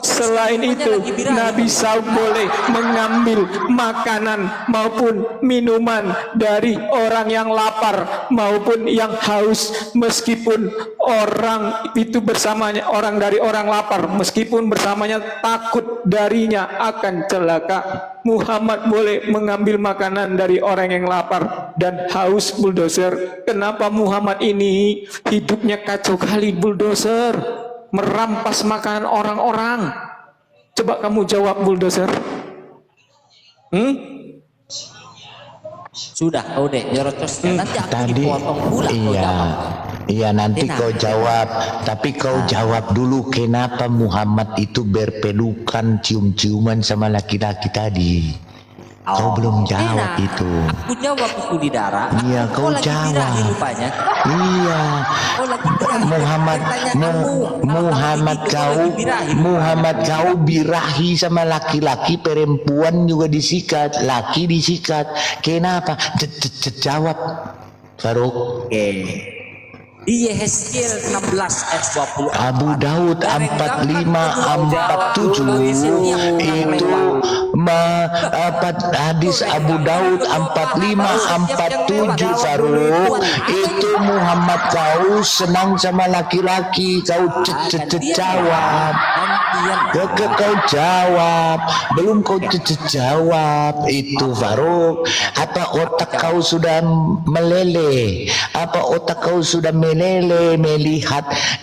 Selain itu, Nabi SAW boleh mengambil makanan maupun minuman dari orang yang lapar maupun yang haus, meskipun orang itu bersamanya, orang dari orang lapar, meskipun bersamanya takut darinya akan celaka. Muhammad boleh mengambil makanan dari orang yang lapar dan haus bulldozer. Kenapa Muhammad ini hidupnya kacau kali bulldozer? Merampas makanan orang-orang. Coba kamu jawab bulldozer. Sudah kau deh nyerocos nanti aku Tadi dipotong pula. Iya nanti kau jawab. Tapi kau jawab dulu, kenapa Muhammad itu berpelukan cium-ciuman sama laki-laki tadi? Kau belum jawab enak. itu. Aku jawab itu di darah. Iya, kau lagi jawab. birahi rupanya. Iya. Kau lagi birahi. Muhammad kau birahi sama laki-laki, perempuan juga disikat, laki disikat. Kenapa? Jawab, Faruk. Oke. Di Yehezkiel 16 ayat 20. Abu Daud 45-47 itu hadis Abu Daud 45-47 Faruk, itu Muhammad kau senang sama laki-laki, kau jawab. Kau jawab, belum kau jawab itu Faruk. Apa otak kau sudah meleleh? Apa otak kau sudah melihat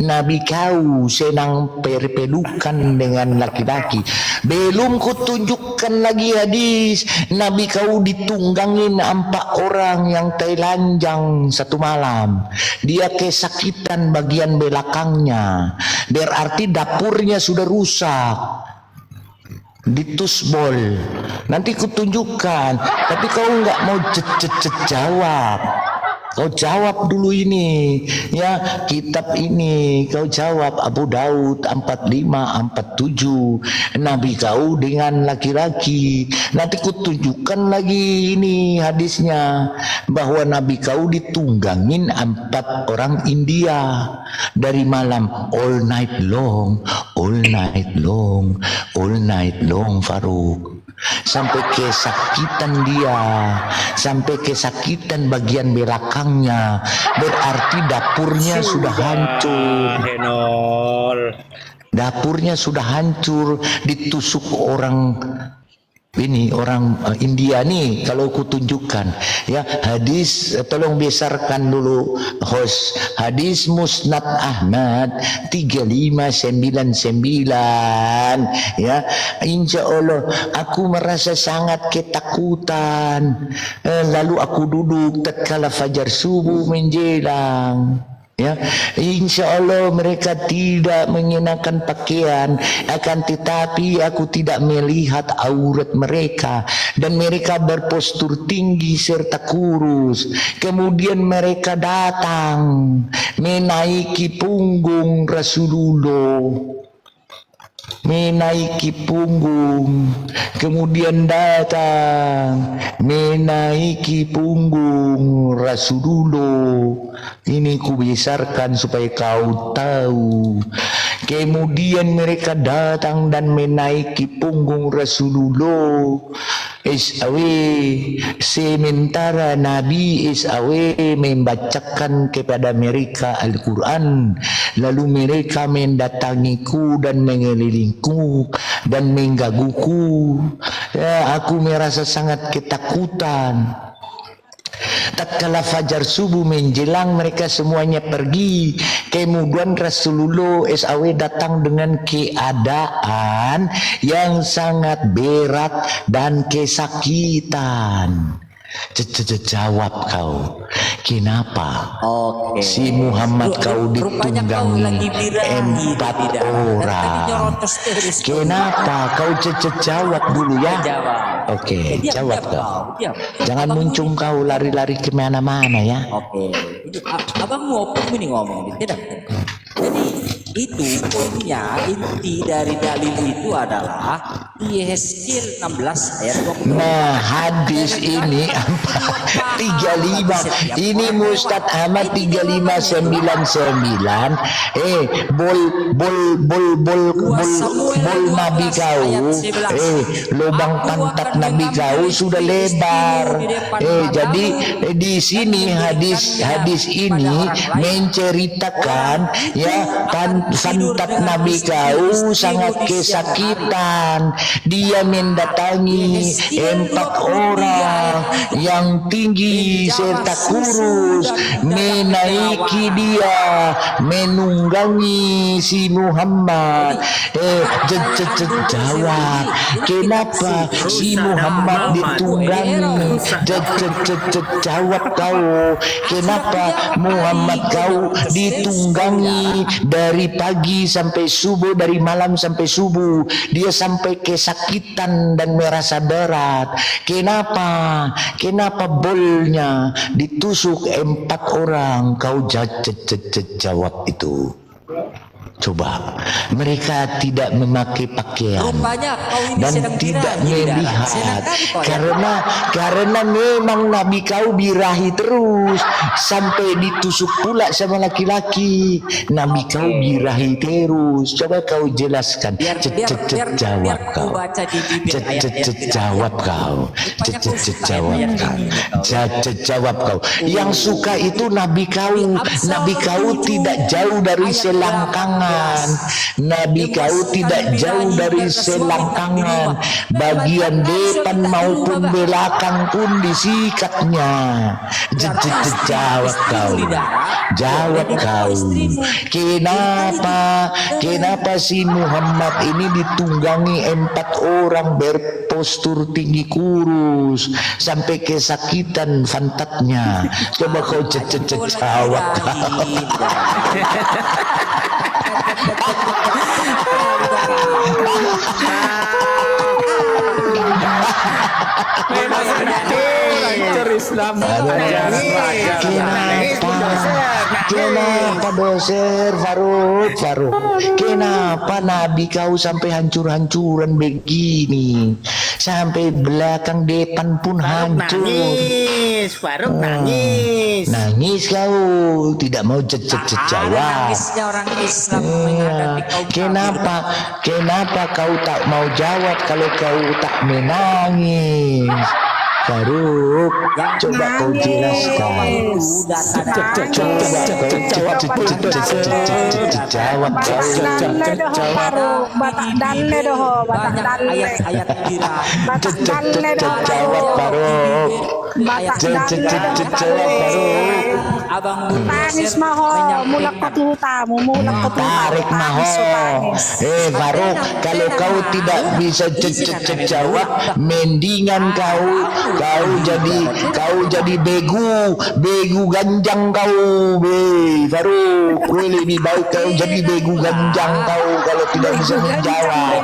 Nabi kau senang perpelukan dengan laki-laki? Belum kutunjukkan lagi hadis Nabi kau ditunggangin 4 orang yang telanjang satu malam. Dia kesakitan bagian belakangnya, berarti dapurnya sudah rusak, ditusbol. Nanti kutunjukkan, tapi kau nggak mau jawab. Kau jawab dulu ini, ya, kitab ini kau jawab. Abu Daud 45-47, Nabi kau dengan laki-laki. Nanti kutunjukkan lagi ini hadisnya, bahwa Nabi kau ditunggangin 4 orang India dari malam, all night long, Faruk. Sampai kesakitan dia, sampai kesakitan bagian belakangnya, berarti dapurnya sudah hancur. Dapurnya sudah hancur, ditusuk orang ini, orang India nih. Kalau kutunjukkan ya hadis, tolong besarkan dulu host, hadis Musnad Ahmad 3599 ya. Insya Allah aku merasa sangat ketakutan, lalu aku duduk tatkala fajar subuh menjelang. Ya, insya Allah mereka tidak mengenakan pakaian, akan tetapi aku tidak melihat aurat mereka, dan mereka berpostur tinggi serta kurus. Kemudian mereka datang menaiki punggung Rasulullah, menaiki punggung, kemudian datang menaiki punggung Rasulullah. Ini kubesarkan supaya kau tahu. Kemudian mereka datang dan menaiki punggung Rasulullah. Sementara Nabi membacakan kepada mereka Al-Quran. Lalu mereka mendatangiku dan mengelilingku dan menggangguku. Ya, aku merasa sangat ketakutan. Tatkala fajar subuh menjelang, mereka semuanya pergi. Kemudian Rasulullah datang dengan keadaan yang sangat berat dan kesakitan. Jawab kau, kenapa si Muhammad kau ditunggangi 4 orang? Kenapa kau jawab dulu ya? Oke, jawab kau. Jangan muncung kau lari-lari kemana-mana ya. Oke, abang mau ini ngomong, tidak? Jadi itu poinnya, inti dari dalil itu adalah di Yehezkiel 16 ayat 20. Nah, hadis ini 35. Ini Mustad Ahmad 3599. Bol Nabi kau. Lubang pantat Nabi kau sudah lebar. Jadi di sini hadis ini menceritakan ya, pantat Nabi kau sangat kesakitan. Dia mendatangi 4 orang yang tinggi serta kurus, menaiki dia, menunggangi si Muhammad. Jawab, kenapa si Muhammad ditunggangi? Jawab kau, kenapa Muhammad kau ditunggangi dari pagi sampai subuh, dari malam sampai subuh, dia sampai kesakitan dan merasa berat. Kenapa? Kenapa bolnya ditusuk 4 orang? Kau jawab itu. Coba, mereka tidak memakai pakaian Rupanya kau ini dan sedang tidak birahi, Bidara. melihat Sedang kau ya? karena memang Nabi kau birahi terus sampai ditusuk pula sama laki-laki. Nabi kau birahi terus. Coba kau jelaskan. Jawab kau. Jawab kau. Jawab kau. Yang suka itu Nabi kau. Nabi kau tidak jauh dari selangkangan. Nabi kau tidak jauh dari selangkangan. Bagian depan maupun belakang pun disikatnya. Jawab kau. Jawab kau. Kenapa si Muhammad ini ditunggangi 4 orang berpostur tinggi kurus sampai kesakitan pantatnya? Coba kau jawab kau. Kenapa doser Faruk? Kenapa Nabi kau sampai hancur-hancuran begini? Sampai belakang depan pun hancur. Faruk nangis. Nangis kau, tidak mau jawab. Nangisnya orang Islam menghadapi kaum Kenapa kau tak mau jawab kalau kau tak menangis? Faruk, coba kau jelaskan. Jawab Tangis maho, mulak ketutamu, tarik maho. Faruk, kalau kau tidak bisa jawab, mendingan kau jadi begu ganjang kau, Faruk. Lebih baik kau jadi begu ganjang kau kalau tidak bisa menjawab.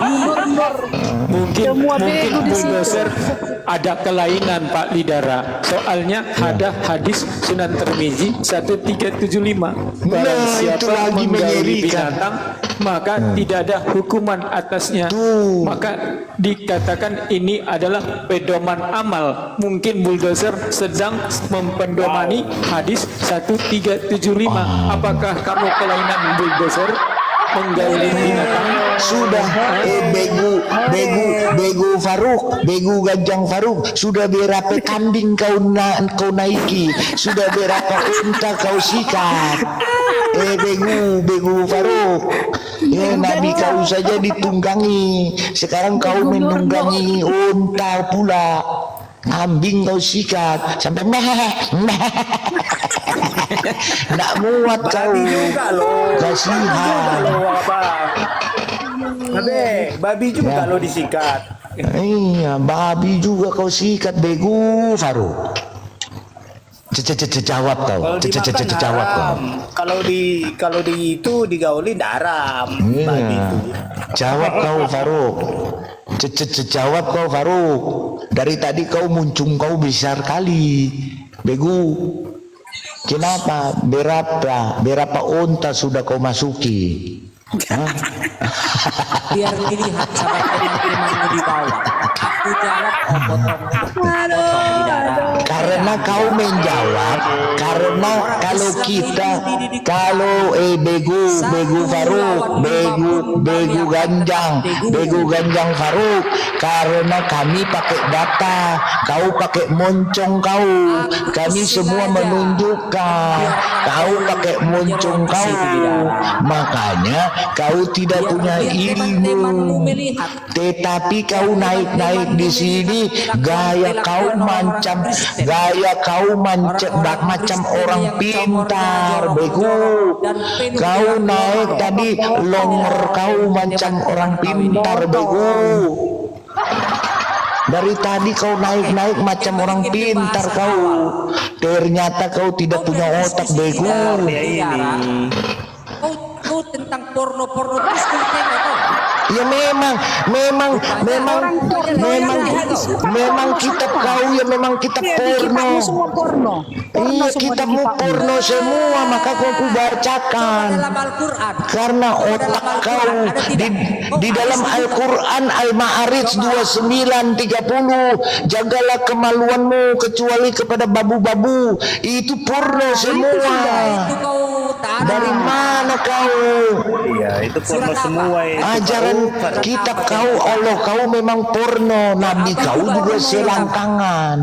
Mungkin Bulldozer ada kelainan Pak Lidara. Soalnya ada hadis Sunan Tirmizi 1375. Barang siapa menggauli binatang maka tidak ada hukuman atasnya. Maka dikatakan ini adalah pedoman amal. Mungkin Bulldozer sedang mempendomani hadis 1375. Apakah kamu kelainan Bulldozer? Menggauli binatang sudah begu Faruk, begu ganjang Faruk, sudah berapa kambing kau naiki, sudah berapa unta kau sikat. Begu Faruk, Nabi kau saja ditunggangi, sekarang kau menunggangi unta pula. Kambing kau sikat sampai nak muat kau. Kasihan. Babi juga lo disikat. Iya, babi juga kau sikat, begu Faruk. Jawab kau. Jawab kau. Kalau di itu digauli daram. Babi itu. Jawab kau Faruk. Jawab kau Faruk. Dari tadi kau muncung kau besar kali, begu. Kenapa? Berapa unta sudah kau masuki? biar dilihat sama teman-temanmu di bawah. Aku jawab potong Bidara. Karena kau menjawab, karena kalau begu Faruk, begu ganjang Faruk, karena kami pakai data, kau pakai moncong kami semua menunjukkan, kau pakai moncong makanya kau tidak punya ilmu, tetapi kau naik di sini, gaya kau macam orang pintar, bego. Kau naik tadi longer kau macam orang pintar, bego. Dari tadi kau naik macam orang pintar kau. Ternyata kau tidak punya otak, bego. Kau tentang porno terus kau tengok tau. Ya memang kitab kau ya memang kitab porno. Semua porno. Iya kitabmu porno semua maka kau bacakan. Dalam Al-Quran. Karena otak kau di dalam Al-Quran Al-Ma'arij 29:30 jagalah kemaluanmu kecuali kepada babu-babu. Itu porno semua. Dari mana kau? Iya, itu porno semua itu. Ajaran kitab kau Allah kau memang porno. Nabi kau juga selangkangan.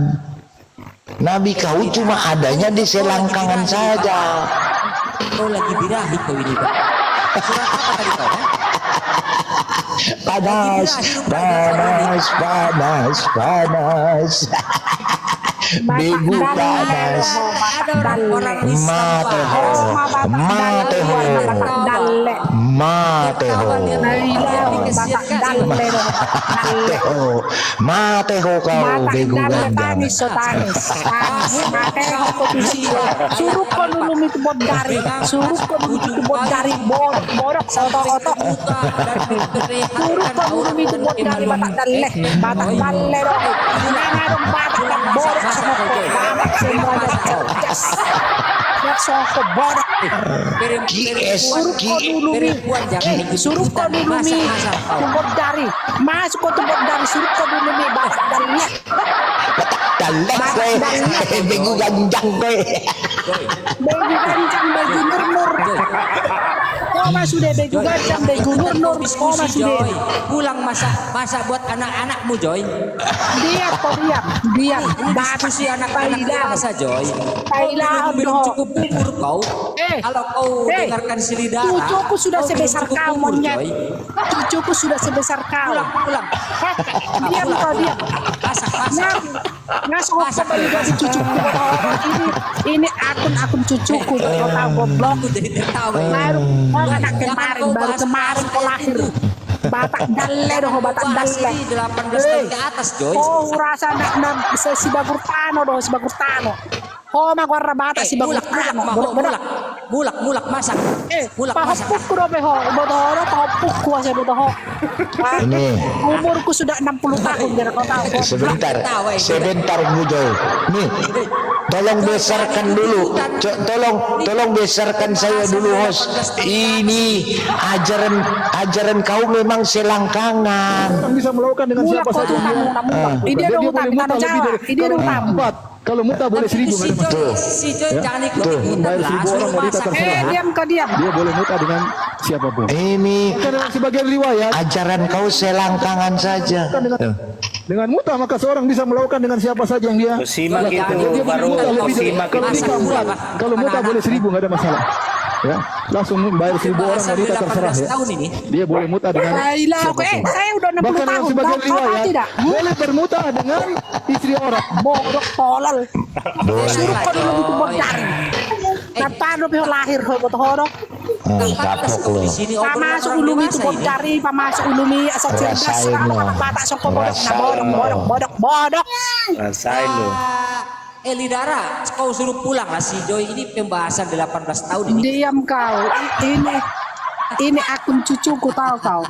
Nabi kau cuma adanya di selangkangan saja. Kau lagi birahi kau ini Pak. Surat apa tadi kau? Panas. Begu panas. Mateho kau begu gandang. Suruh kau dulu itu buat dari. Suruh kau dulu itu buat dari borok soto-oto. Suruh kau dulu itu buat dari batak dalle dong. Mana dong batak dan borok sama kau. Batak semuanya cerdas. Lihat soal borok. Suruh kau dulu mi buat dari. Masuk kau buat dari. Suruh kau dulu mi batak dalle. Begu ganjang begu nur. Koma sudah begu ganjang begu nur. Koma sudah. Pulang masak buat anak-anakmu Joy. Diam. Bagus sih anak-anak dewasa Joy. Kau belum cukup umur kau. Kalau kau dengarkan Silidara. Cucuku sudah sebesar kau monyet. Cucuku sudah sebesar kau. Pulang. Diam kau diam. Masak. Ngasih kembali dari cucuku. Ini akun cucuku. Kau tahu goblok. Baru kemarin kau lahir. Batak dalle doh, batak dalle. 18 tahun ke atas Joy. Oh rasa nak si bagur tano. Oh magwarra bata si bagur tano. Mulak masak. Pahopuk ko dobe ho. Bodoh pahopuk ko sa bodoh. Ini umurku sudah 60 tahun biar kau tahu. Sebentar Bujoy. Nih, tolong besarkan dulu. Tolong besarkan saya dulu host. Ini ajaran kau memang selangkangan. Bisa melakukan dengan siapa saja. Ini dong utang Jawa. Ini dong utang. Kalau muta boleh 1.000 Si Joy jangan ikut bayar 1.000 orang wanita terserah. Diam. Dia boleh muta dengan siapapun. Ini sebagian riwayat ajaran kau selangkangan saja. Dengan muta maka seorang bisa melakukan dengan siapa saja yang dia. Simak itu baru simak. Kalau muta boleh 1.000 nggak ada masalah. Ya, langsung bayar 1.000 orang wanita terserah ya. Dia boleh muta dengan siapapun. Saya udah 60 Bahkan tahun. sebagian riwayat boleh bermuta dengan istri orang. Bodoh tolol. Suruh kau dulu itu buat dari. Kapan lo lahir kau bodoh. Kapok lo. Pamasok ulumi itu buat dari. Pamasok ulumi asal cerdas. Batak soko bodok. Rasain lo. Elidara, kau suruh pulang lah si Joy. Ini pembahasan 18 tahun ini. Diam kau. Ini akun cucuku tahu kau.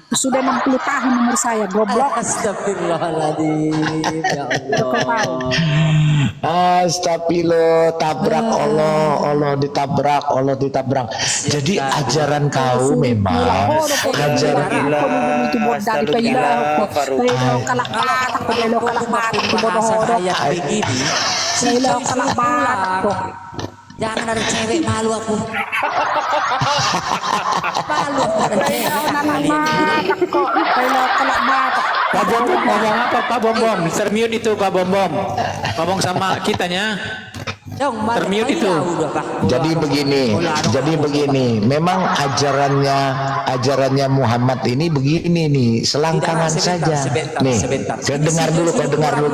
Sudah 60 tahun umur saya goblok. Astagfirullahaladzim. Ya Allah. Astagfirullah, tabrak Allah ditabrak. Jadi ajaran kau memang ajaran itu buat dari kalak jangan ada cewek malu aku. Malu ada Pak Bom ngomong apa Pak Bom? Termute itu Pak Bom. Ngomong sama kitanya. Termute itu. Jadi begini. Memang ajarannya Muhammad ini begini nih, selangkangan saja. Nih, dengar dulu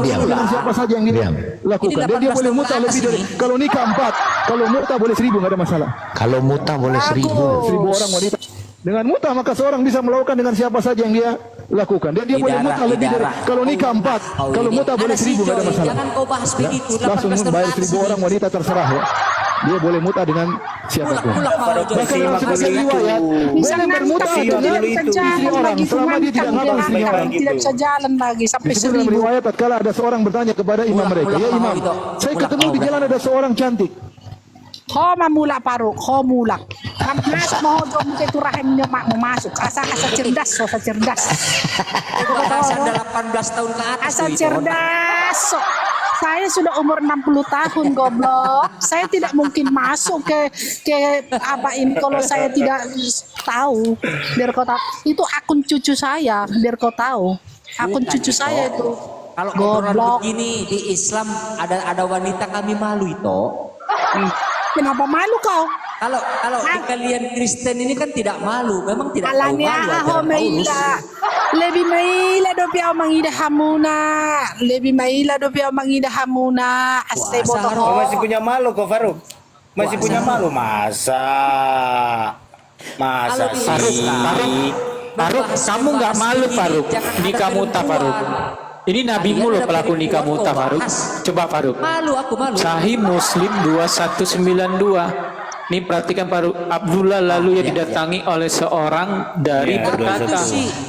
diam. Siapa saja yang dia lakukan. Dia boleh muta lebih dari kalau nikah 4. Kalau muta boleh 1.000 nggak ada masalah. Kalau muta boleh 1.000. 1.000 orang wanita. Dengan muta maka seorang bisa melakukan dengan siapa saja yang dia lakukan. Dia boleh muta lebih dari kalau nikah 4. Kalau muta boleh 1.000 nggak ada masalah. Jangan kau bahas begitu. Langsung bayar 1.000 orang wanita terserah ya. dia boleh muta dengan siapapun. Bahkan dalam sebagian riwayat boleh bermuta dengan istri orang selama dia tidak ngapa istrinya orang. Tidak bisa jalan lagi sampai Disebut dalam 1000. riwayat tatkala ada seorang bertanya kepada imam mereka, ya imam, saya ketemu di jalan ada seorang cantik. Ho mamulak paruk, ho mulak. Masuk mau jom itu rahimnya mak mau masuk. Asa cerdas, asa cerdas. Itu asa 18 tahun ke atas. Asa cerdas. Saya sudah umur 60 tahun goblok. Saya tidak mungkin masuk ke apa ini kalau saya tidak tahu. Biar kau tahu. Itu akun cucu saya, biar kau tahu. Akun cucu saya itu. Kalau obrolan begini di Islam ada wanita kami malu itu. Kenapa malu kau? Kalau di kalian Kristen ini kan tidak malu, memang tidak tahu malu. Alania maila. Lebih maila do piao mangida hamuna. Lebih maila do piao mangida hamuna. Asai botoh. Masih punya malu kok Faruk? Masih punya malu masa sih? Faruk, kamu nggak malu Faruk? Nikah muta Faruk. Ini nabimu loh pelaku nikah muta Faruk. Coba Faruk. Malu aku malu. Sahih Muslim 2192. Ini perhatikan Faruk. Abdullah lalu didatangi oleh seorang dari berkata,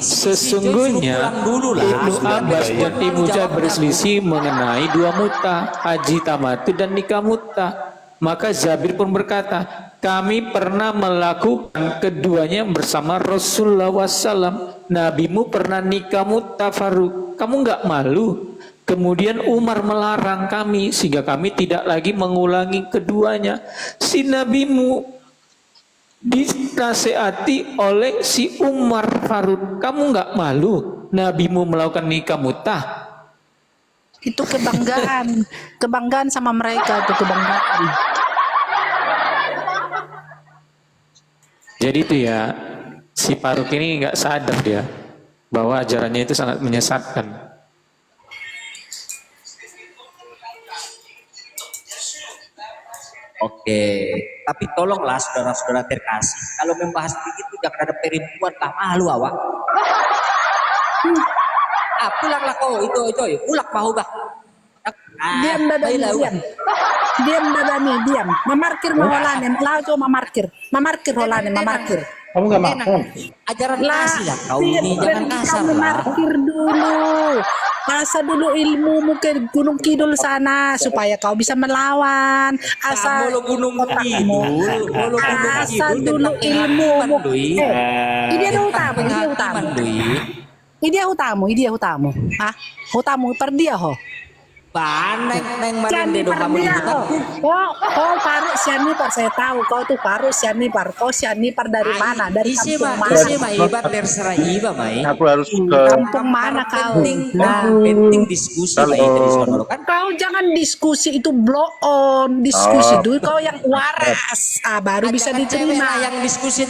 sesungguhnya Ibnu Abbas dan Ibnu Jabir berselisih mengenai dua muta, haji tamatu dan nikah muta. Maka Jabir pun berkata, kami pernah melakukan keduanya bersama Rasulullah SAW. Nabimu pernah nikah muta Faruk. Kamu nggak malu? Kemudian Umar melarang kami sehingga kami tidak lagi mengulangi keduanya. Si nabimu dinasehati oleh si Umar Faruk. Kamu nggak malu? Nabimu melakukan nikah muta. Itu kebanggaan, kebanggaan sama mereka itu kebanggaan. Jadi itu ya, si Faruk ini nggak sadar dia bahwa ajarannya itu sangat menyesatkan. Oke, tapi tolonglah saudara-saudara terkasih, kalau membahas begitu jangan ada perempuan lah, malu awak. Pulanglah kau itu, pulak bahu bah. Diam dadani, diam. Diam dadani, diam. Memarkir maholane, lajo memarkir. Memarkir holane, memarkir. Kamu nggak makan? Ajaran kasih lah kau ini, jangan kasar lah. Memarkir dulu. Asa dulu ilmu ke Gunung Kidul sana supaya kau bisa melawan. Asa Gunung Kidul, asa dulu ilmu. Ini ada utamu, ini utamu. Ini utamu. Hah? Utamu per dia ho. Neng marinde do kamu Oh, Faruk Sianipar saya tahu kau tuh Faruk Sianipar. Kau Sianipar dari mana? Dari kampung mana? Isi mah ibat terserah iba mai. Aku harus ke kampung mana kau? Penting diskusi mai dari sono kan. Kau jangan diskusi itu blow on, diskusi dulu kau yang waras. Baru bisa diterima. Yang diskusi